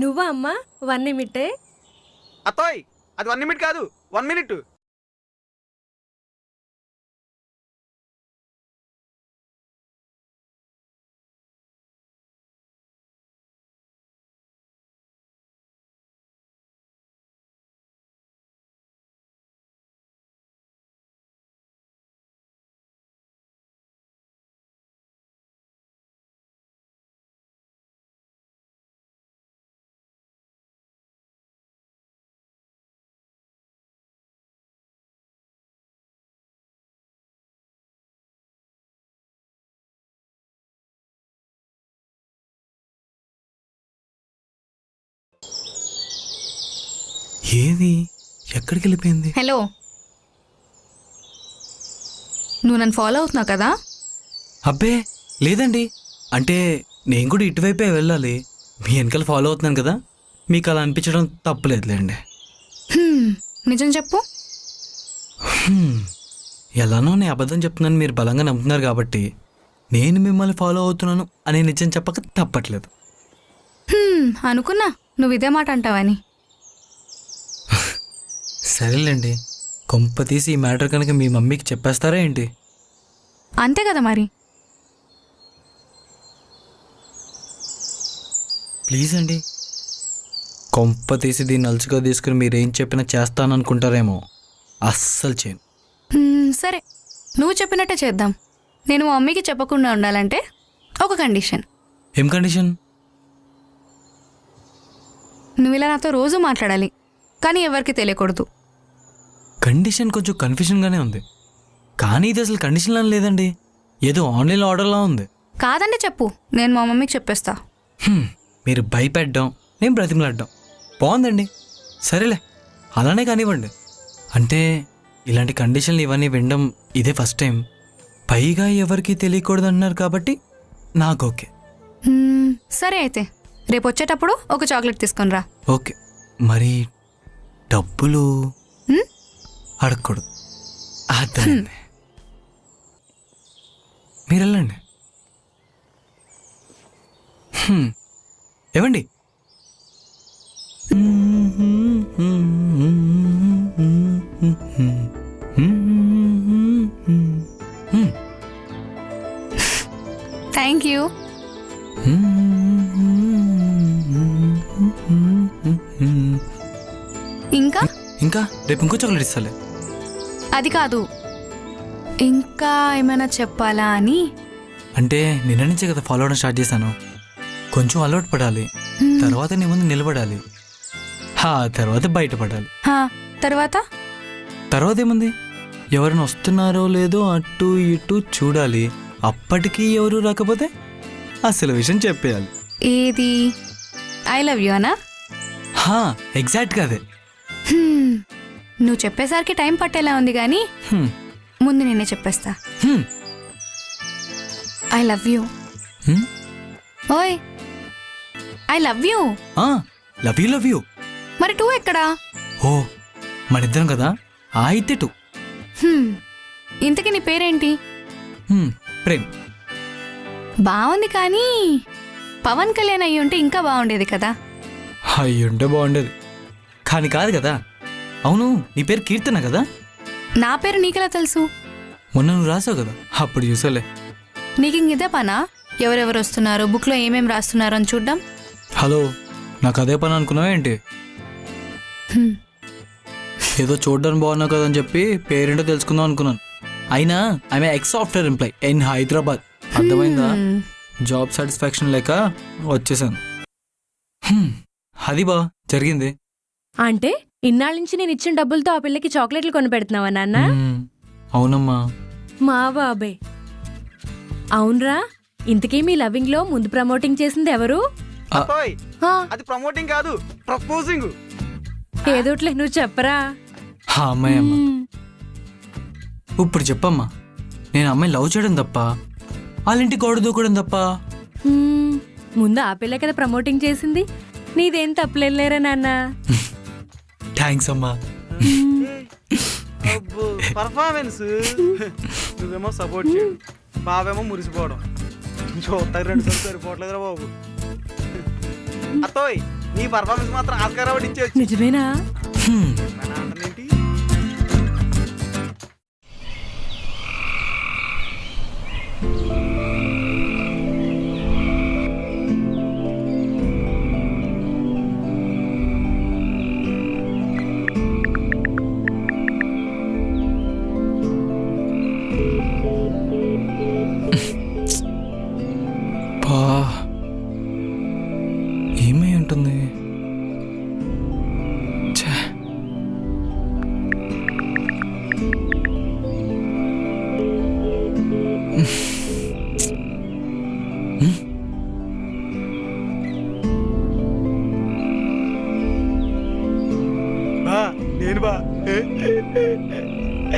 S6: నువ్వా అమ్మా? 1 నిమిటే.
S8: అత్తోయ్ అది 1 నిమిట్ కాదు 1 మినిట్.
S3: ఏది ఎక్కడికి వెళ్ళిపోయింది?
S2: హలో, నువ్వు నన్ను ఫాలో అవుతున్నావు కదా?
S3: అబ్బే లేదండి, అంటే నేను కూడా ఇటువైపే వెళ్ళాలి. మీ వెనకాల ఫాలో అవుతున్నాను కదా, మీకు అలా అనిపించడం తప్పులేదులేండి.
S2: నిజం చెప్పు.
S3: ఎలానో నేను అబద్ధం చెప్తున్నాను మీరు బలంగా నమ్ముతున్నారు కాబట్టి నేను మిమ్మల్ని ఫాలో అవుతున్నాను అనే నిజం చెప్పక తప్పట్లేదు.
S2: అనుకున్నా నువ్వు ఇదే మాట అంటావని.
S3: సరేలేండి, కొంప తీసి ఈ మ్యాటర్ కనుక మీ మమ్మీకి చెప్పేస్తారా ఏంటి?
S2: అంతే కదా మరి.
S3: ప్లీజ్ అండి, కొంప తీసి దీన్ని అలుచుగా తీసుకుని మీరేం చెప్పినా చేస్తాననుకుంటారేమో. అస్సలు చేయను.
S2: సరే, నువ్వు చెప్పినట్టే చేద్దాం. నేను మా మమ్మీకి చెప్పకుండా ఉండాలంటే ఒక కండిషన్.
S3: ఏం కండిషన్?
S2: నువ్వు ఇలా నాతో రోజు మాట్లాడాలి, కానీ ఎవరికి తెలియకూడదు.
S3: కండిషన్ కొంచెం కన్ఫ్యూజన్గానే ఉంది, కానీ ఇది అసలు కండిషన్లా లేదండి, ఏదో ఆన్లైన్ ఆర్డర్లా ఉంది.
S2: కాదంటే చెప్పు, నేను మా మమ్మీకి చెప్పేస్తా.
S3: మీరు భయపెట్టడం, నేను బ్రతిమలాడ్డం బాగుందండి. సరేలే, అలానే కానివ్వండి. అంటే ఇలాంటి కండిషన్లు ఇవన్నీ వినడం ఇదే ఫస్ట్ టైం. పైగా ఎవరికి తెలియకూడదు అన్నారు కాబట్టి నాకు ఓకే.
S2: సరే అయితే రేపు వచ్చేటప్పుడు ఒక చాక్లెట్ తీసుకొని రా.
S3: ఓకే, మరి డబ్బులు అడగకూడదు. అర్థమైంది, మీరు వెళ్ళండి. ఏవండి,
S2: థ్యాంక్ యూ. ఇంకా
S3: ఇంకా రేపు ఇంకో చాక్లెట్ ఇస్తాలే.
S2: అది కాదు, ఇంకా ఏమైనా చెప్పాలా అని.
S3: అంటే నిన్న నుంచే కదా ఫాలో అవడం స్టార్ట్ చేశాను. కొంచెం అలవాటు పడాలి, తర్వాత నీ ముందు నిలబడాలి, తర్వాత బయటపడాలి. తర్వాత ఏముంది, ఎవరైనా వస్తున్నారో లేదో అటు ఇటు చూడాలి. అప్పటికీ ఎవరు రాకపోతే అసలు విషయం చెప్పేయాలి.
S2: ఏది ఐ లవ్ యూ అనా?
S3: ఎగ్జాక్ట్గా అదే.
S2: నువ్వు చెప్పేసరికి టైం పట్టేలా ఉంది కానీ ముందు నేనే చెప్పేస్తా. I love you. ఓయ్, I love you.
S3: Love you love you.
S2: మరి 2 ఎక్కడా?
S3: ఓ, మనిద్దరం కదా, అయితే 2.
S2: ఇంతకీ నీ పేరేంటి?
S3: ప్రేమ్.
S2: బాగుంది, కానీ పవన్ కళ్యాణ్ అయ్యి ఉంటే ఇంకా బాగుండేది కదా.
S3: అయ్యుంటే బాగుండేది, కానీ కాదు కదా. అవును, నీ పేరు కీర్తన కదా?
S2: నా పేరు నీకెలా తెలుసు?
S3: మొన్న నువ్వు రాసావు కదా, అప్పుడు చూసాలే.
S2: నీకు ఇంకిదే పనా? ఎవరెవరు వస్తున్నారు, బుక్లో ఏమేమి రాస్తున్నారు అని చూడ్డం?
S3: హలో, నాకు అదే పని అనుకున్నావా ఏంటి? ఏదో చూడడానికి బాగున్నావు కదా అని చెప్పి పేరేంటో తెలుసుకుందాం అనుకున్నాను. అయినా I'm ex software employee in Hyderabad. అర్థమైందా? జాబ్ సాటిస్ఫాక్షన్ లేక వచ్చేసాను. అది బా జరిగింది.
S6: అంటే ఇన్నాళ్ళ నుంచి నేను ఇచ్చిన డబ్బులతో ఆ పిల్లకి చాక్లెట్లు కొని పెడుతున్నావా నాన్న?
S3: అవునమ్మా.
S6: మా బాబే. అవునరా, ఇంతకీ మీ లవింగ్ లో ముందు ప్రమోటింగ్ చేసింది ఎవరు?
S8: అది ప్రమోటింగ్ కాదు, ప్రపోజింగ్.
S6: ఏదోట్లే, నువ్వు చెప్పరా.
S3: అమ్మాయి అమ్మ, ఇప్పుడు చెప్పమ్మా, నేను అమ్మాయి లవ్ చేయడం తప్ప, వాళ్ళింటి గోడ దూకడం తప్ప?
S6: ముందు ఆ పిల్ల కదా ప్రమోటింగ్ చేసింది, నీదేం తప్పులేరా నాన్న.
S3: థ్యాంక్స్ అమ్మా.
S8: పర్ఫార్మెన్స్ నువ్వేమో సపోర్ట్ చేయడం, బావేమో మురిసిపోవడం. చూస్తా 2 సార్లు సరిపోవట్లేదురా బాబు. అత్తోయ్, నీ పర్ఫార్మెన్స్ మాత్రం ఆస్కార్ అవార్డు ఇచ్చేయచ్చు.
S6: నిజమేనా?
S8: బా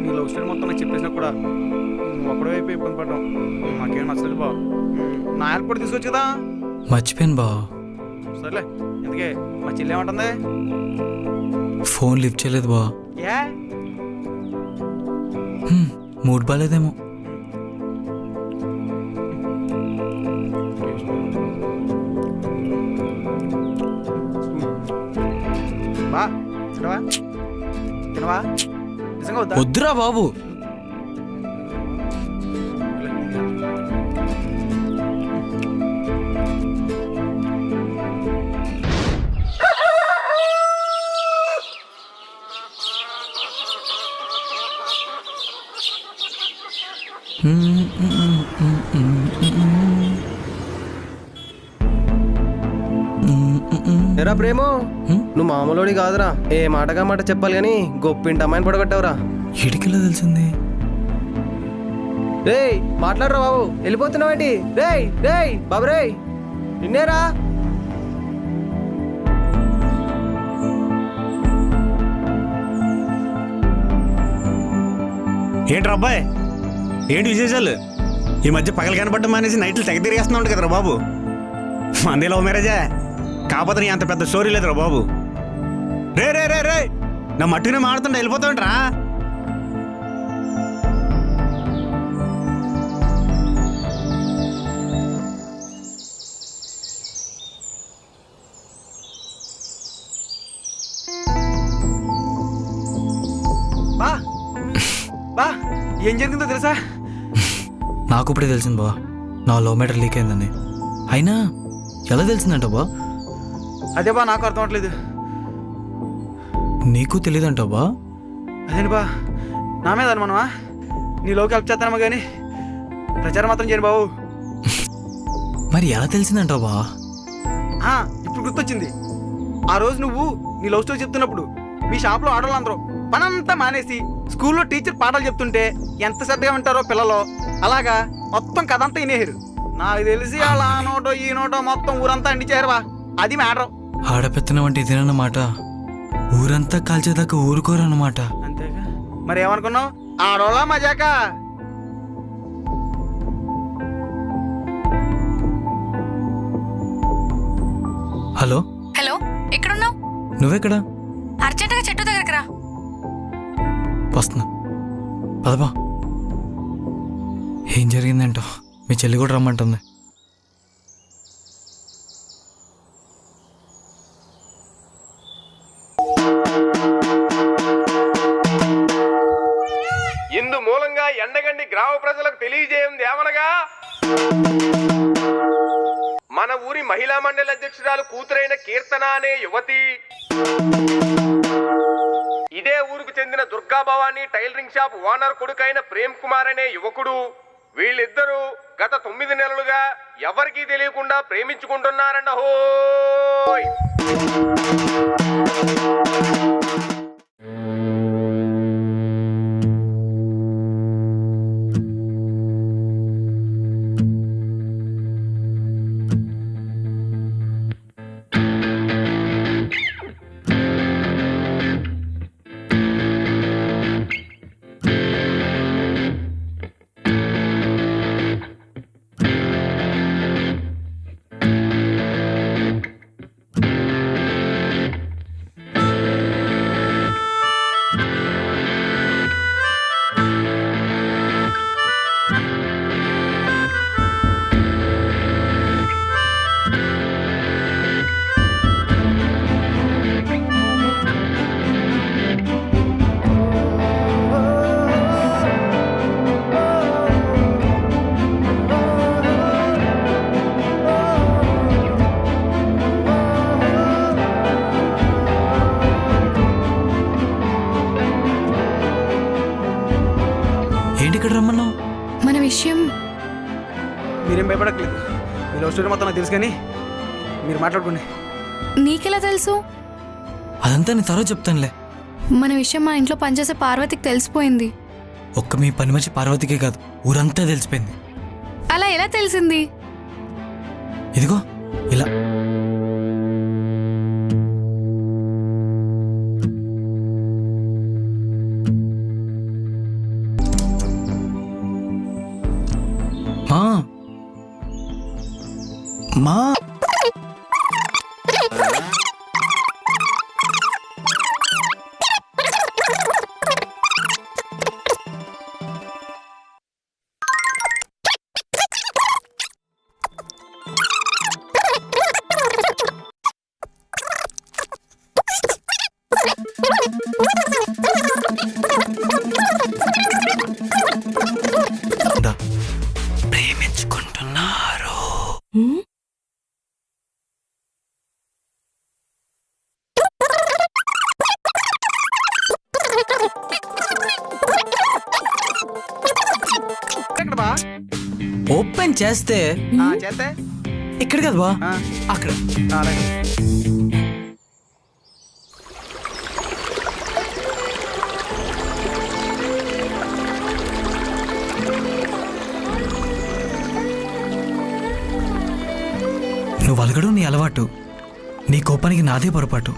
S8: నీ లవ్ స్టోరీ మొత్తం నాకు చెప్పేసినా కూడా నువ్వు అక్కడే అయిపోయి ఇబ్బంది పడ్డాం. మాకేం నచ్చలేదు బా. నా హెల్ప్ కూడా తీసుకొచ్చు కదా.
S3: మర్చిపోయాను బా.
S8: సర్లే, ఎందుకే మా చెల్లి ఏమంటుంది?
S3: ఫోన్ లిఫ్ట్ చేయలేదు బా.
S8: ఏ
S3: మూడ్ బాగాలేదేమో.
S8: బా తినవా తినవా నిజంగా వద్దా?
S3: వద్దురా బాబు.
S11: ఎరా ప్రేమో, నువ్వు మామూలుడి కాదురా. ఏ మాటగా మాట చెప్పాలి కానీ గొప్పింటి అమ్మాయిని పడగొట్టావురా.
S3: ఇడికిలా తెలిసింది?
S11: రేయ్ మాట్లాడరా బాబు, వెళ్ళిపోతున్నావేంటి? రేయ్ రేయ్ బాబు రేయ్, నిన్నేరా.
S9: ఏంట్రా అబ్బాయి, ఏంటి విశేషాలు? ఈ మధ్య పగలు కనపడడం మానేసి నైట్లు తెగ తిరిగేస్తున్నావు కదరా బాబు. మంది లవ్ మ్యారేజా? కాకపోతే నీ అంత పెద్ద స్టోరీ లేదురా బాబు. రే రే రే రే నా మట్టునే మాడుతుంటే వెళ్ళిపోతావుంట్రా.
S8: బా బా ఏం జరిగిందో తెలుసా?
S3: నాకు ఇప్పుడే తెలిసింది బా, నా లవ్ మ్యాటర్ లీక్ అయిందని. అయినా ఎలా తెలిసిందంట బా?
S8: అదే బా నాకు అర్థం అవట్లేదు.
S3: నీకు తెలియదంట బా?
S8: అదేంటి బా, నా మీద అనుమానమా? నీలోకి హెల్ప్ చేస్తానమ్మా కానీ ప్రచారం మాత్రం చేయను బాబు.
S3: మరి ఎలా తెలిసిందంట బా?
S8: ఇప్పుడు గుర్తొచ్చింది. ఆ రోజు నువ్వు నీ లవ్ స్టోరీ చెప్తున్నప్పుడు మీ షాప్లో ఆడవాళ్ళందరూ పనంతా మానేసి స్కూల్లో టీచర్ పాఠాలు చెప్తుంటే ఎంత శ్రద్ధగా వింటారో పిల్లలు. అలాగా మొత్తం కథ అంతా వినేరు. నాకు తెలిసి అలా ఆ నోటో ఈ నోటో మొత్తం ఊరంతా అండిచేరువా. అది మ్యాటర్.
S3: ఆడపెత్తనం అంటే ఇదేనన్నమాట. ఊరంతా కాల్చేదాకా ఊరుకోరన్నమాట.
S8: అంతేగా, మరి ఏమనుకున్నావు? ఆడోళ్ళ మజాకా.
S3: హలో
S2: హలో, ఎక్కడున్నావు?
S3: నువ్వెక్కడా?
S2: అర్జెంటుగా చెట్టు దగ్గరికి రా.
S3: వస్తున్నా, పదబా. ఏం జరిగిందంటో మీ చెల్లి కూడా రమ్మంటుంది.
S5: ఇందు మూలంగా ఎండగండి గ్రామ ప్రజలకు తెలియజేయంది ఏమనగా, మన ఊరి మహిళా మండలి అధ్యక్షురాలు కూతురైన కీర్తన అనే యువతి, ఇదే ఊరుకు చెందిన దుర్గాభవాని టైలరింగ్ షాప్ ఓనర్ కొడుకైన ప్రేమ్ కుమార్ అనే యువకుడు, వీళ్ళిద్దరూ గత 9 నెలలుగా ఎవరికీ తెలియకుండా ప్రేమించుకుంటున్నారంట. హోయ్!
S2: మన విషయం
S8: మీరేం భయపడట్లేదు. మీ లవ్ స్టోరీ మొత్తం నాకు తెలుసు కానీ మీరు మాట్లాడుకోండి.
S2: నీకెలా తెలుసు?
S3: అదంతా నేను తర్వాత చెప్తానులే.
S2: మన విషయం మా ఇంట్లో పనిచేసే పార్వతికి తెలిసిపోయింది.
S3: ఒక్క మీ పని మనిషి పార్వతికే కాదు, ఊరంతా తెలిసిపోయింది.
S2: అలా ఎలా తెలిసింది?
S3: ఇదిగో ఇలా. మా ప్రేమించుకుంటున్నారు. ఓపెన్ చేస్తే
S8: చేస్తే
S3: ఇక్కడ కదా బా, అక్కడ. నువ్వు అలగడం నీ అలవాటు, నీ కోపానికి నాదే పొరపాటు.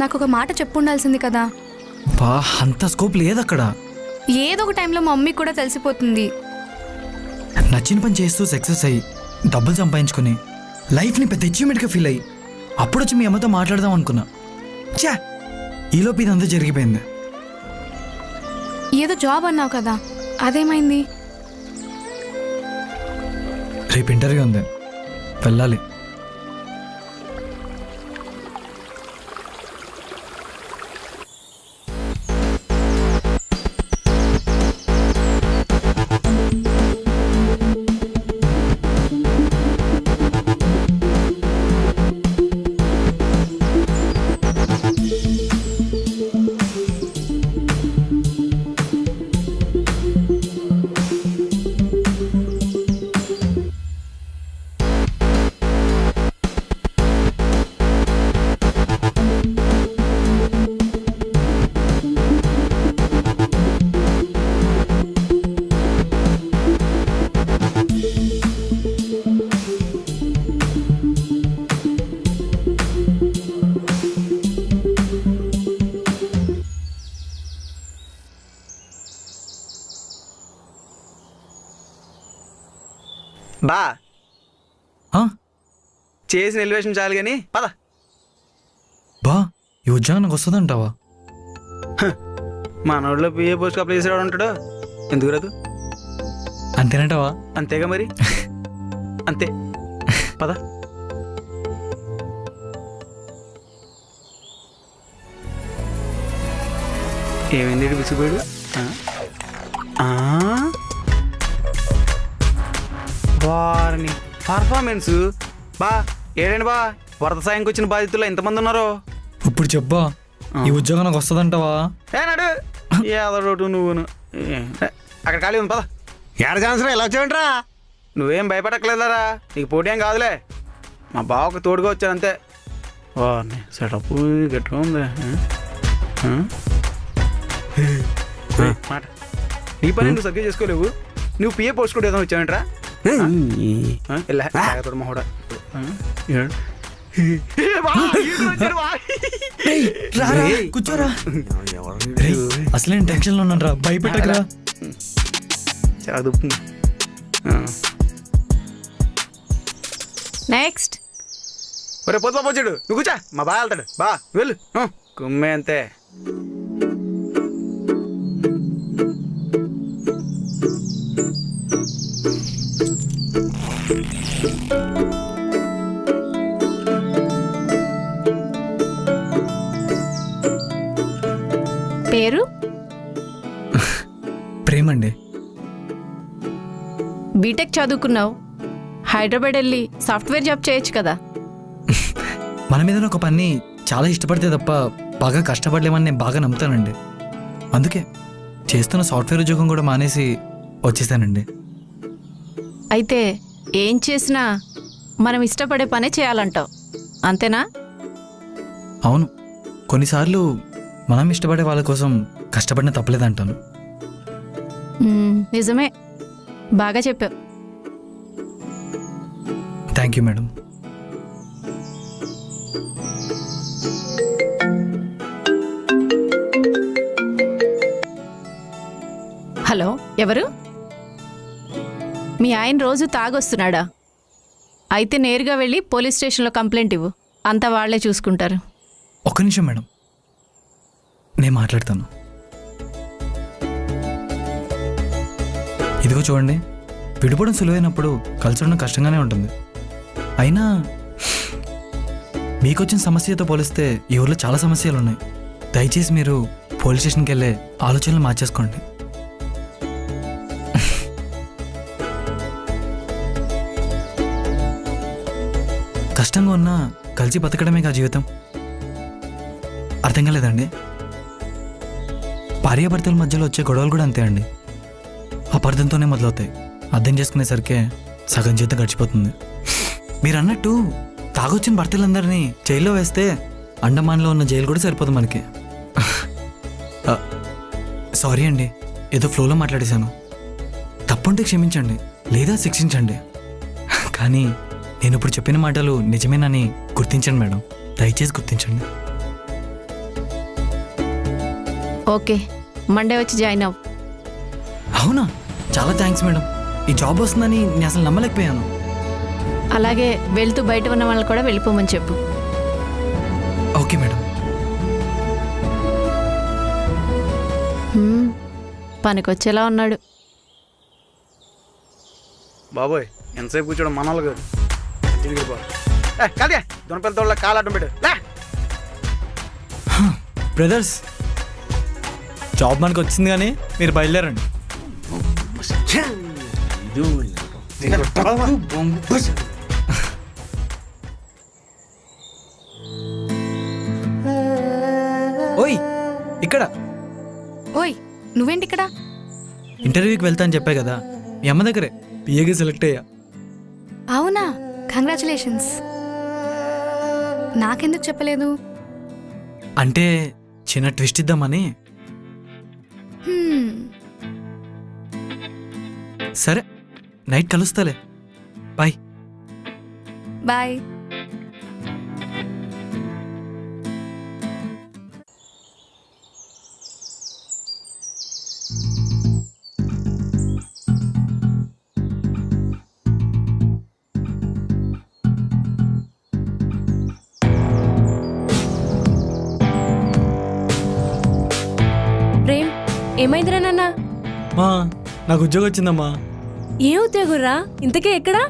S2: నాకు ఒక మాట చెప్పుండాల్సింది కదా.
S3: బా అంత స్కోప్ లేదు అక్కడ.
S2: ఏదో ఒక టైంలో మా మమ్మీకి కూడా తెలిసిపోతుంది.
S3: నచ్చిన పని చేస్తూ సక్సెస్ అయ్యి డబ్బులు సంపాదించుకుని లైఫ్ని పెద్ద అచీవ్మెంట్గా ఫీల్ అయ్యి అప్పుడు వచ్చి మీ అమ్మతో మాట్లాడదాం అనుకున్నా. చా, ఈలోపు ఇదంతా జరిగిపోయింది.
S2: ఏదో జాబ్ అన్నావు కదా, అదేమైంది?
S3: రేపు ఇంటర్వ్యూ ఉంది, వెళ్ళాలి.
S8: బా చేసిన ఎలివేషన్ చాలు కానీ పద.
S3: బా ఈ ఉద్యోగం నాకు వస్తుందంటావా?
S8: మనోడిలో పిఏ పోస్ట్ అప్లై చేసేవాడు ఉంటాడు, ఎందుకు రాదు?
S3: అంతేనంటావా?
S8: అంతేగా మరి, అంతే. పద. ఏమైంది బిసిపోయాడు? వారిని పర్ఫార్మెన్స్ బా ఏడండి బా, వరద సాయంకి వచ్చిన బాధితులు ఎంతమంది ఉన్నారు?
S3: ఇప్పుడు చెప్పా, ఈ ఉద్యోగం నాకు వస్తుందంటావా?
S8: ఏనాడు ఏదో నువ్వును అక్కడ ఖాళీ ఉంది, పద.
S9: ఏడ ఛాన్స్ ఎలా వచ్చావంటరా?
S8: నువ్వేం భయపడక్కర్లేదారా, నీకు పోటీ ఏం కాదులే. మా బావకు తోడుగా వచ్చాను అంతే. వారిని సెటప్ గట్టిగా ఉంది. మాట నీ పని నువ్వు సరిగ్గా చేసుకోలేవు. నువ్వు పిఏ పోస్ట్ కూడా ఏదో వచ్చావంటరా? మహోడా
S3: కూర్చోరా. అసలే టెన్షన్ లో ఉన్నాను రా, భయపెట్టకరా.
S8: చాలా దుప్పుంది.
S2: నెక్స్ట్.
S8: ఒరే పొద్దు బాబు వచ్చాడు, నువ్వు కూర్చా, మా బాగా వెళ్తాడు. బా వెళ్ళు, కుమ్మే అంతే.
S2: పేరు?
S3: ప్రేమండి.
S12: బీటెక్ చదువుకున్నావు, హైదరాబాద్ వెళ్ళి సాఫ్ట్వేర్ జాబ్ చేయొచ్చు కదా.
S3: మన మీద ఒక పని చాలా ఇష్టపడితే తప్ప బాగా కష్టపడలేమని నేను బాగా నమ్ముతానండి. అందుకే చేస్తున్న సాఫ్ట్వేర్ ఉద్యోగం కూడా మానేసి వచ్చేసానండి.
S12: అయితే ఏం చేసినా మనం ఇష్టపడే పనే చేయాలంటావు, అంతేనా?
S3: అవును, కొన్నిసార్లు మనం ఇష్టపడే వాళ్ళ కోసం కష్టపడిన తప్పలేదంటాను.
S12: నిజమే, బాగా చెప్పావు.
S3: Thank you madam.
S12: హలో, ఎవరు? మీ ఆయన రోజు తాగొస్తున్నాడా? అయితే నేరుగా వెళ్ళి పోలీస్ స్టేషన్లో కంప్లైంట్ ఇవ్వు, అంతా వాళ్లే చూసుకుంటారు.
S3: ఒక్క నిమిషం మేడం, నేను మాట్లాడతాను. ఇదిగో చూడండి, విడిపోవడం సులువైనప్పుడు కలిసి ఉండడం కష్టంగానే ఉంటుంది. అయినా మీకు వచ్చిన సమస్యతో పోలిస్తే ఈ ఊర్లో చాలా సమస్యలు ఉన్నాయి. దయచేసి మీరు పోలీస్ స్టేషన్కి వెళ్ళే ఆలోచనలు మార్చేసుకోండి. కష్టంగా ఉన్నా కలిసి బతకడమే కా జీవితం. అర్థం కాలేదండి? భార్యాభర్తల మధ్యలో వచ్చే గొడవలు కూడా అంతే అండి. అపార్థంతోనే మొదలవుతాయి. అర్థం చేసుకునేసరికి సగం జీవితం గడిచిపోతుంది. మీరు అన్నట్టు తాగొచ్చిన భర్తలందరినీ జైల్లో వేస్తే అండమాన్లో ఉన్న జైలు కూడా సరిపోదు మనకి. సారీ అండి, ఏదో ఫ్లోలో మాట్లాడేశాను. తప్పుంటే క్షమించండి, లేదా శిక్షించండి. కానీ నేను ఇప్పుడు చెప్పిన మాటలు నిజమేనని గుర్తించండి మేడం, దయచేసి గుర్తించండి.
S12: ఓకే, మండే వచ్చి జాయిన్ అవ్వు.
S3: అవునా? చాలా థ్యాంక్స్ మేడం. ఈ జాబ్ వస్తుందని నేను అసలు నమ్మలేకపోయాను.
S12: అలాగే వెళ్తూ బయట ఉన్న వాళ్ళని కూడా వెళ్ళిపోమని చెప్పు.
S3: Okay madam.
S12: పనికొచ్చేలా ఉన్నాడు.
S8: బాబోయ్, ఎంతసేపు కూర్చోడం మనోళ్ళు కాదు. కాదే దొనపెళ్తోళ్ళ కాలాటం పెట్టు.
S3: బ్రదర్స్, జాబ్ మనకు వచ్చింది కానీ మీరు బయలుదేరండి. ఓయ్ ఇక్కడ.
S2: ఓయ్, నువ్వేంటి ఇక్కడ?
S3: ఇంటర్వ్యూకి వెళ్తా అని చెప్పా కదా, మీ అమ్మ దగ్గరే పిఏగా సెలెక్ట్ అయ్యా.
S2: అవునా? కంగ్రాచులేషన్స్. నాకెందుకు చెప్పలేదు?
S3: అంటే చిన్న ట్విస్ట్ ఇద్దామని. సరే, నైట్ కలుస్తాలే. బాయ్.
S2: బాయ్.
S6: ప్రేమ్, ఏమైందిరా నాన్న?
S3: నాకు ఉద్యోగం వచ్చిందమ్మా.
S6: ఏ ఉద్యోగంరా? ఇంతకే ఎక్కడా?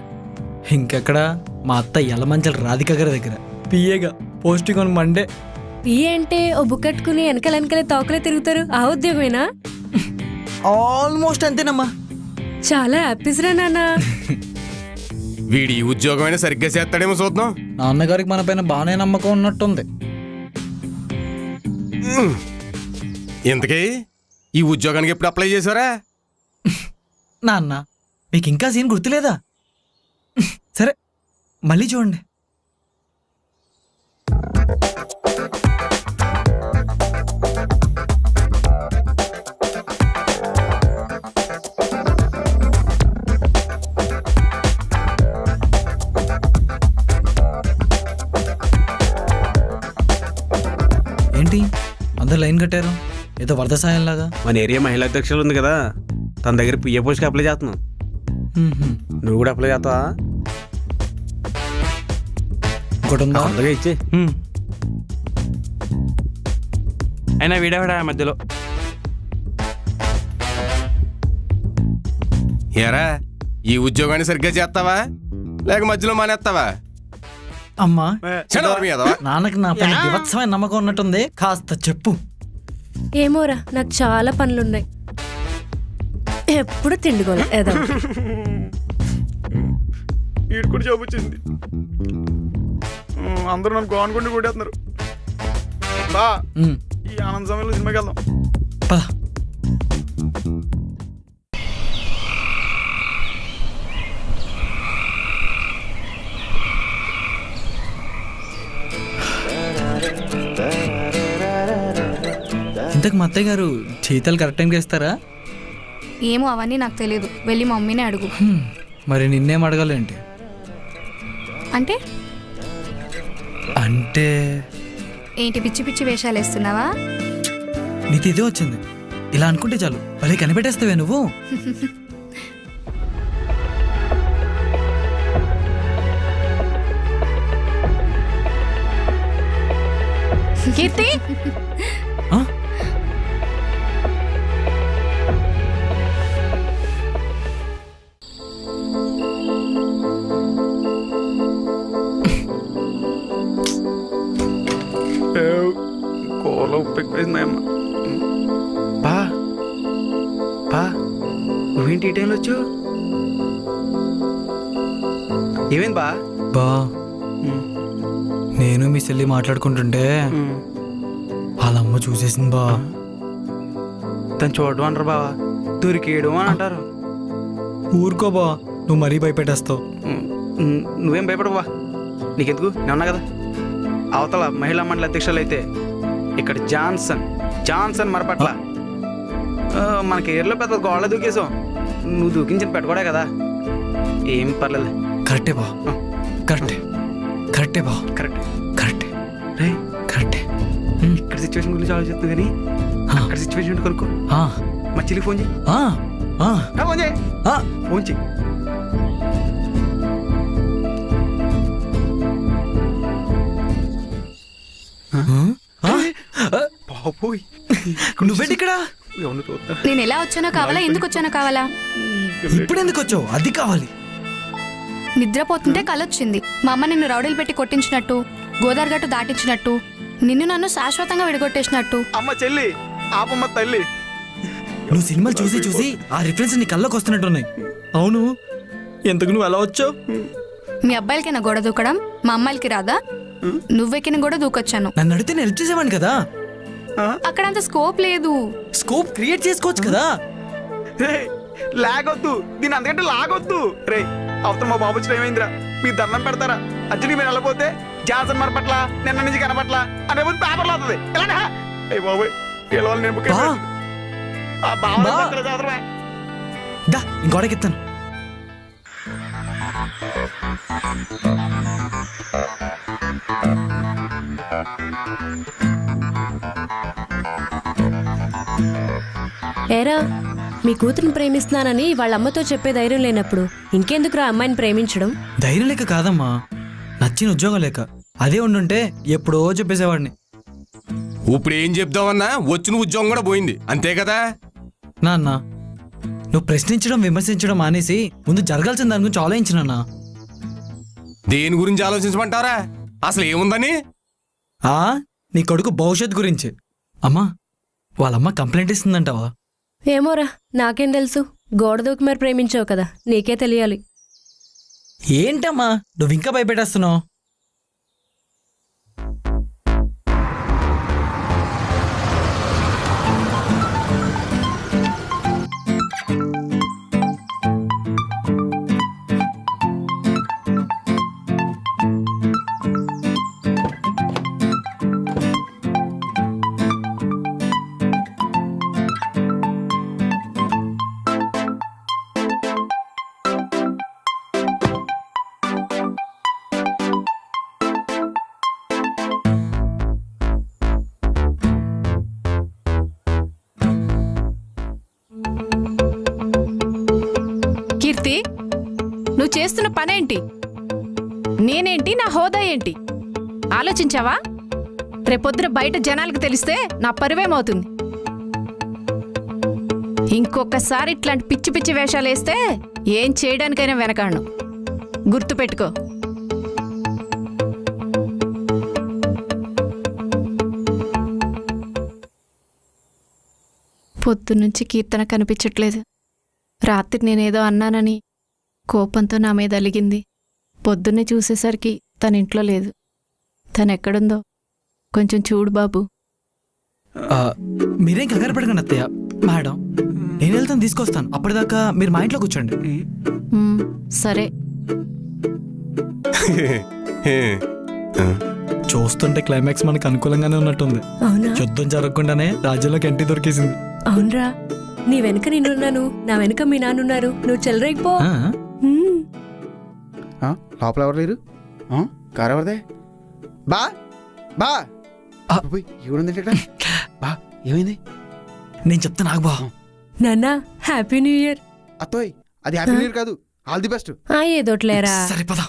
S3: ఇంకెక్కడా, మా అత్త యలమంచల రాధిక గారి దగ్గర పిఏగా పోస్టింగ్ ఆన్ మండే.
S6: పిఏ అంటే ఓ బుక్ కట్టుకుని వెనకలే తోకలే తిరుగుతారు, ఆ ఉద్యోగమేనా?
S3: ఆల్మోస్ట్ అంతేనమ్మా.
S6: చాలా హ్యాపీస్ రా నాన్న.
S5: వీడి ఈ ఉద్యోగమైనా సరిగ్గా చేస్తాడేమో చూద్దాం.
S3: నాన్నగారికి మన పైన బాగానే నమ్మకం ఉన్నట్టుంది.
S5: ఇంతకీ ఈ ఉద్యోగానికి ఎప్పుడు అప్లై చేశారా?
S3: నాన్న, మీకు ఇంకా సీన్ గుర్తులేదా? సరే, మళ్ళీ చూడండి. ఏంటి అందరు లైన్ కట్టారు? ఏదో వరద సాయంలాగా.
S9: మన ఏరియా మహిళా అధ్యక్షులు ఉంది కదా, తన దగ్గర పిఏ పోస్ట్కి అప్లై చేస్తున్నావు. నువ్వు కూడా అప్లై చేస్తావా?
S3: ఇంకోటి
S9: ఇచ్చే. అయినా వీడేవాడా మధ్యలో?
S5: ఏరా, ఈ ఉద్యోగాన్ని సరిగ్గా చేస్తావా లేక మధ్యలో మానేస్తావా?
S3: అమ్మా, నాన్నకి నా పైన వివత్సమైన నమ్మకం ఉన్నట్టుంది, కాస్త చెప్పు.
S6: ఏమోరా, నాకు చాలా పనులున్నాయి. ఎప్పుడు తిండిగోలే ఏదో.
S8: వీడు కూడా జాబ్ వచ్చింది. అందరూ నన్ను అనుకుంటూ కొట్టేస్తున్నారు. బా, ఈ ఆనంద సమయంలో సినిమాకి వెళ్దాం.
S3: ఇంతకు మా అత్తయ్య గారు జీతాలు కరెక్ట్ టైంకి ఇస్తారా?
S2: ఏమో అవన్నీ నాకు తెలియదు, వెళ్ళి మా మమ్మీనే అడుగు.
S3: మరి నిన్నేం అడగాలేంటి?
S2: అంటే
S3: అంటే
S2: ఏంటి పిచ్చి పిచ్చి వేషాలు వేస్తున్నావా?
S3: నీకు ఇదే వచ్చింది, ఇలా అనుకుంటే చాలు భలే కనిపెట్టేస్తావే నువ్వు.
S12: కీర్తి
S8: కూరలో ఉప్పు ఎక్కువేసింది మా అమ్మ. బా బా నువ్వేంటి ఈ టైంలో వచ్చు? ఏమైంది బా?
S3: బా నేను మీ చెల్లి మాట్లాడుకుంటుంటే వాళ్ళ అమ్మ చూసేసింది బా.
S8: తను చూడడం అంటారు బావా, దొరికేయడం అని అంటారు.
S3: ఊరుకో బా, నువ్వు మరీ భయపెట్టేస్తావు.
S8: నువ్వేం భయపడవా, నీకెందుకు, నేను ఉన్నా కదా. అవతల మహిళా మండలి అధ్యక్షులు అయితే ఇక్కడ జాన్సన్ మరపట్ల. మనకి ఏర్లో పెద్ద గోళ్ళ దూకేసాం, నువ్వు దూకించిన పెట్టుకోడే కదా, ఏం పర్లేదు.
S3: కరెక్టే బా, కరెక్టే బా, కరెక్టే
S8: రే
S3: కరెక్టే.
S8: ఇక్కడ సిచ్యువేషన్ గురించి ఆలోచిస్తుంది కానీ అక్కడ సిచ్యువేషన్ కనుక్కో. మా చెల్లికి ఫోన్ చేయి, ఫోన్ చేయి.
S3: నువ్వేంటి ఇక్కడ?
S2: నేను ఎలా వచ్చానో కావాలా, ఎందుకు వచ్చానో కావాలా?
S3: ఇప్పుడు ఎందుకు వచ్చావు? అది కావాలి.
S2: నిద్రపోతుంటే కలొచ్చింది, మా అమ్మ నిన్ను రౌడీలు పెట్టి కొట్టించినట్టు, గోదావరి గట్టు దాటించినట్టు, నిన్ను నన్ను శాశ్వతంగా విడగొట్టేసినట్టు.
S8: అమ్మ చెల్లి ఆపమ్మ తల్లి,
S3: నువ్వు సినిమాలు చూసి చూసి ఆ రిఫరెన్స్ నీ కళ్ళకి వస్తున్నట్టున్నాయి. అవును, ఎంతకు నువ్వు ఎలా వచ్చావు?
S2: మీ అబ్బాయిలకైనా గోడ దూకడం, మా అమ్మాయిలకి రాదా? నువ్వెక్కిన గోడ దూకొచ్చాను.
S3: నన్ను అడిగితే నేను హెల్ప్ చేసేవాడిని కదా.
S2: అక్కడ అంత స్కోప్ లేదు.
S3: స్కోప్ క్రియేట్ చేసుకోవచ్చు కదా.
S8: లాగొద్దు, దీని అందుకంటే లాగొద్దు. రే అవతల మా బాబు వచ్చిన ఏమైందిరా, మీరు దండం పెడతారా? అర్జుని మీరు వెళ్ళపోతే జాన్సన్ మరపట్ల నిన్న నుంచి కనపట్ల అనే ముందు పేపర్లో అవుతుంది. ఏ బాబు నేను
S3: ఇంకోడెక్కిస్తాను.
S6: ఏరా, మీ కూతురిని ప్రేమిస్తున్నానని వాళ్ళ అమ్మతో చెప్పే ధైర్యం లేనప్పుడు ఇంకెందుకురా అమ్మాయిని ప్రేమించడం?
S3: ధైర్యం లేక కాదమ్మా, నచ్చిన ఉద్యోగం లేక. అదే ఉండుంటే ఎప్పుడో చెప్పేసేవాడిని.
S5: ఇప్పుడు ఏం చెప్తావన్నా, వచ్చిన ఉద్యోగం కూడా పోయింది, అంతే కదా.
S3: నాన్న, నువ్వు ప్రశ్నించడం విమర్శించడం మానేసి ముందు జరగాల్సిన దాని గురించి ఆలోచించినన్నా.
S5: దేని గురించి ఆలోచించమంటారా? అసలు ఏముందని?
S3: నీ కొడుకు భవిష్యత్ గురించి. అమ్మా, వాళ్ళమ్మ కంప్లైంట్ ఇస్తుందంటావా?
S6: ఏమోరా, నాకేం తెలుసు. గోడ దూకి మరి ప్రేమించావు కదా, నీకే తెలియాలి.
S3: ఏంటమ్మా నువ్వు ఇంకా భయపెట్టేస్తున్నావు?
S12: కీర్తి, నువ్వు చేస్తున్న పనేంటి? నేనేంటి, నా హోదా ఏంటి ఆలోచించావా? రేపొద్దున బయట జనాలకు తెలిస్తే నా పరువేమవుతుంది. ఇంకొకసారి ఇట్లాంటి పిచ్చి పిచ్చి వేషాలు వేస్తే ఏం చేయడానికైనా వెనకాడను, గుర్తుపెట్టుకో. పొద్దున్నుంచి కీర్తన కనిపించట్లేదు. రాత్రి నేనేదో అన్నానని కోపంతో నా మీద అలిగింది. పొద్దున్నే చూసేసరికి తన ఇంట్లో లేదు. తనెక్కడుందో కొంచెం చూడు బాబు.
S3: మీరేం కంగారు పడకండి అత్తయ్య. మేడం, నేను వెళ్తాను, తీసుకొస్తాను. అప్పటిదాకా మీరు మా ఇంట్లో కూర్చోండి.
S12: సరే.
S3: చూస్తుంటే క్లైమాక్స్ మనకు అనుకూలంగానే ఉన్నట్టుంది. యుద్ధం జరగకుండానే రాజ్యంలోకి ఎంట్రీ దొరికేసింది.
S6: అవునరా, నీ వెనక నేనున్నాను, నా వెనక మీ నాన్నున్నారు, నువ్వు చెలరేగిపో.
S8: లోపల ఎవరు లేరు? కారు ఎవరిదే? బా బా ఎవడుంది? బా ఏమైంది?
S3: నేను చెప్తా నాకు బా.
S6: నాన్న హ్యాపీ న్యూ ఇయర్.
S8: అత్తోయ్ అది హ్యాపీ న్యూ ఇయర్ కాదు, ఆల్ ది బెస్ట్.
S6: ఏదోట్లేరా.
S3: సరే పద.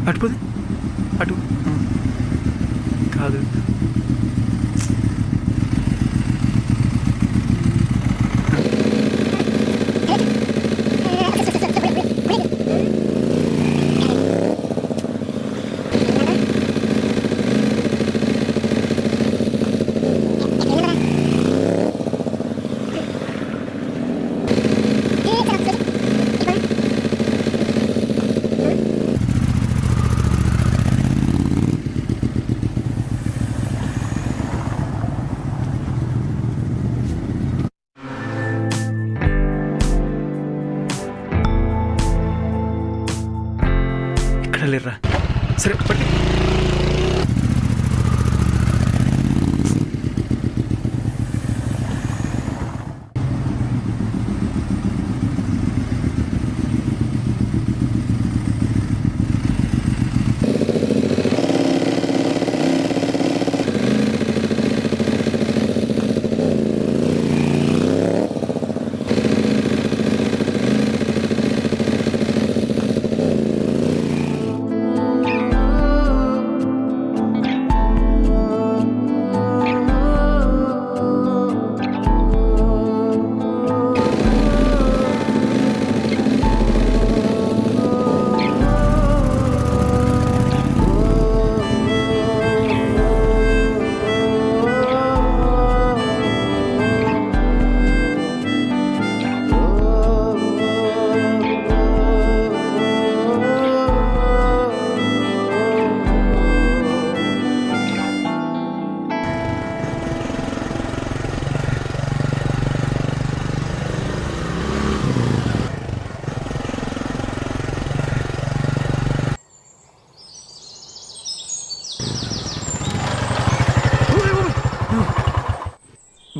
S8: అటుపోదు అటు కాదు. లేరా సరే పట్టి.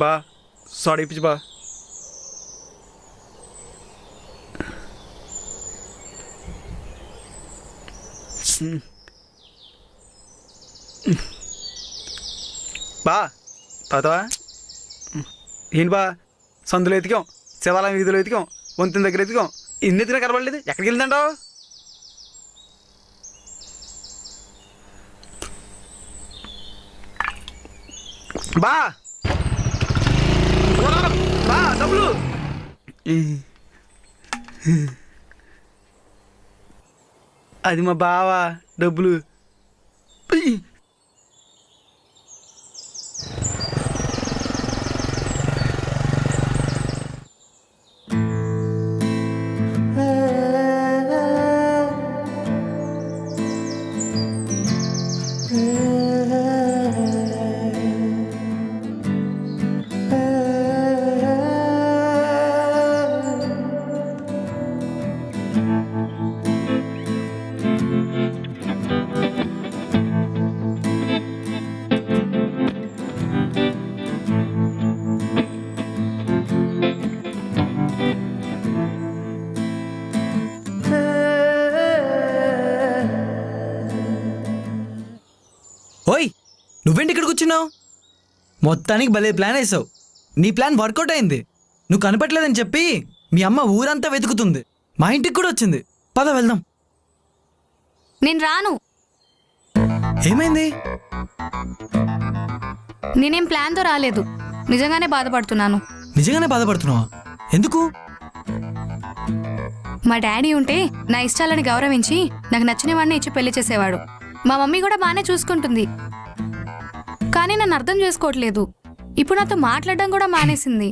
S8: బా సారీ పిచ్చి బా. బా తాతవా ఏంటి బా, సందులో ఎతికాం, శివాలయం వీధిలో ఎతికాం, వంతెన దగ్గర ఎతికాం, ఇన్ని ఎతికినా కనబడలేదు. ఎక్కడికి వెళ్ళిందంటావు? బా బా డబ్బులు. అది మా బావా డబ్బులు.
S3: ఓయ్ నువ్వేంటి ఇక్కడికి వచ్చినావు? మొత్తానికి భలే ప్లాన్ వేసావు. నీ ప్లాన్ వర్కౌట్ అయింది. నువ్వు కనపట్లేదని చెప్పి మీ అమ్మ ఊరంతా వెతుకుతుంది, మా ఇంటికి కూడా వచ్చింది. పద వెళ్దాం.
S2: నేను రాను.
S3: ఏమైంది?
S2: నేనేం ప్లాన్తో రాలేదు, నిజంగానే బాధపడుతున్నాను.
S3: నిజంగానే బాధపడుతున్నావా? ఎందుకు?
S2: మా డాడీ ఉంటే నా ఇష్టాలని గౌరవించి నాకు నచ్చిన వాడిని ఇచ్చి పెళ్లి చేసేవాడు. మా మమ్మీ కూడా బాగానే చూసుకుంటుంది, కానీ నన్ను అర్థం చేసుకోవట్లేదు. ఇప్పుడు నాతో మాట్లాడడం కూడా మానేసింది.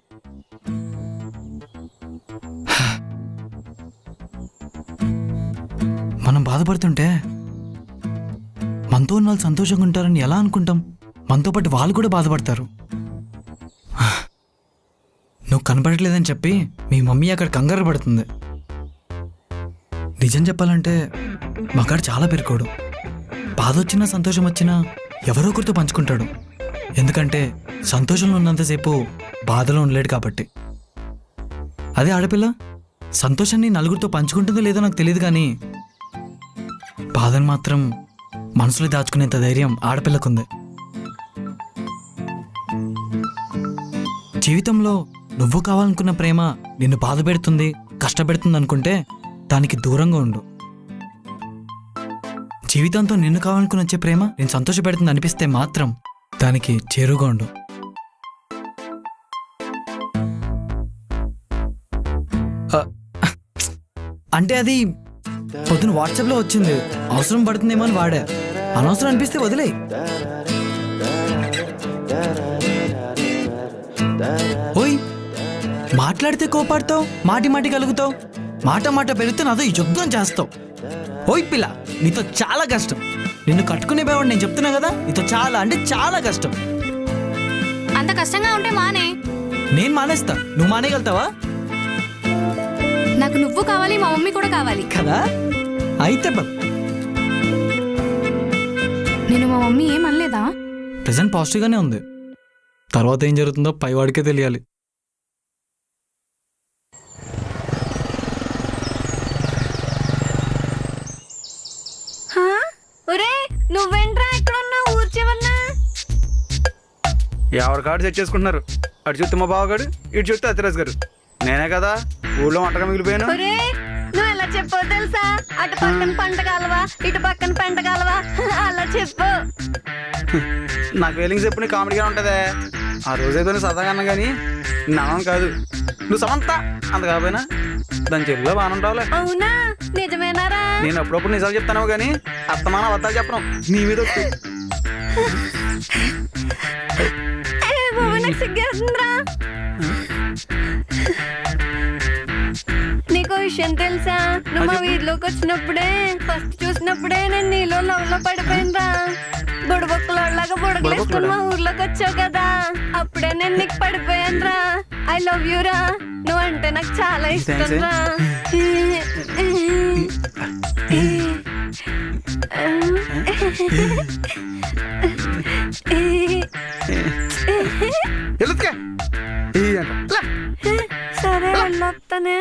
S3: మనం బాధపడుతుంటే మనతో ఉన్న వాళ్ళు సంతోషంగా ఉంటారని ఎలా అనుకుంటాం? మనతో పాటు వాళ్ళు కూడా బాధపడతారు. నువ్వు కనపడట్లేదని చెప్పి మీ మమ్మీ అక్కడ కంగారు పడుతుంది. నిజం చెప్పాలంటే మా కాడ చాలా పెరుకోడు. బాధ వచ్చినా సంతోషం వచ్చినా ఎవరో ఒకరితో పంచుకుంటాడు. ఎందుకంటే సంతోషంలో ఉన్నంతసేపు బాధలో ఉండలేడు కాబట్టి. అదే ఆడపిల్ల సంతోషాన్ని నలుగురితో పంచుకుంటుందో లేదో నాకు తెలియదు, కానీ బాధను మాత్రం మనసులో దాచుకునేంత ధైర్యం ఆడపిల్లకుంది. జీవితంలో నువ్వు కావాలనుకున్న ప్రేమ నిన్ను బాధ పెడుతుంది, కష్టపెడుతుంది అనుకుంటే దానికి దూరంగా ఉండు. జీవితంతో నిన్ను కావాలనుకుని వచ్చే ప్రేమ నేను సంతోషపెడుతుంది అనిపిస్తే మాత్రం దానికి చేరుగా ఉండు. అంటే అది పొద్దున వాట్సాప్లో వచ్చింది, అవసరం పడుతుందేమో అని వాడా. అనవసరం అనిపిస్తే వదిలేయ్. ఓయ్, మాట్లాడితే కోపాడతావు, మాటి మాటి కలుగుతావు, మాట మాట పెరిగితే నాతో యుద్ధం చేస్తావు. ఓయ్ పిల్ల, నీతో చాలా కష్టం. నిన్ను కట్టుకునే బేవాడు నేను చెప్తున్నా కదా, నీతో చాలా అంటే చాలా కష్టం.
S2: అంత కష్టంగా ఉంటే మానే.
S3: నేను మానేస్తా, నువ్వు మానేయగలుగుతావా?
S2: నాకు నువ్వు కావాలి, మా మమ్మీ కూడా కావాలి
S3: కదా. అయితే
S2: నేను మా మమ్మీ ఏమనలేదా?
S3: ప్రెసెంట్ పాజిటివ్గానే ఉంది. తర్వాత ఏం జరుగుతుందో పైవాడికే తెలియాలి.
S4: నువ్వేంట్రా ఇక్కడ ఉన్నా ఊరు చివరనా?
S8: ఎవరి కాడు సెట్ చేసుకుంటున్నారు. అటు చూస్తే మా బావగాడు, ఇటు చూస్తే అతిరాజ్ గారు. నేనే కదా ఊళ్ళో వంటగా మిగిలిపోయాను.
S4: నువ్వు ఎలా చెప్పో తెలుసా? అటు పక్కన పంట కాలవా, ఇటు పక్కన పెంట కాలవా, అలా చెప్పు.
S8: నాకు ఫీలింగ్స్ ఎప్పుడు కామెడీగా ఉంటదే. ఆ రోజైతే సరదాగా అన్నా కానీ నాన్న కాదు. నువ్వు సమంత అంత కాకపోయినా దాని చెల్లిలో బాగా ఉంటావులే.
S4: అవునా, నిజమేనారా?
S8: నేను అప్పుడప్పుడు నిజాలు చెప్తాను కానీ అత్తమాన అబద్ధాలు చెప్పను. నీ మీద
S4: సిగ్గేస్తుందిరా. నీకో విషయం తెలుసా? నువ్వు మా వీధిలోకి వచ్చినప్పుడే, ఫస్ట్ చూసినప్పుడే నేను నీలో లవ్ లో పడిపోయినరా. బుడబొక్కలాగా బుడగలేసుకుని మా ఊర్లోకి వచ్చావు కదా, అప్పుడే నేను నీకు పడిపోయాను రా. ఐ లవ్ యూ రా. నువ్వు అంటే నాకు చాలా ఇష్టం రా. సరే వెళ్ళొస్తానే.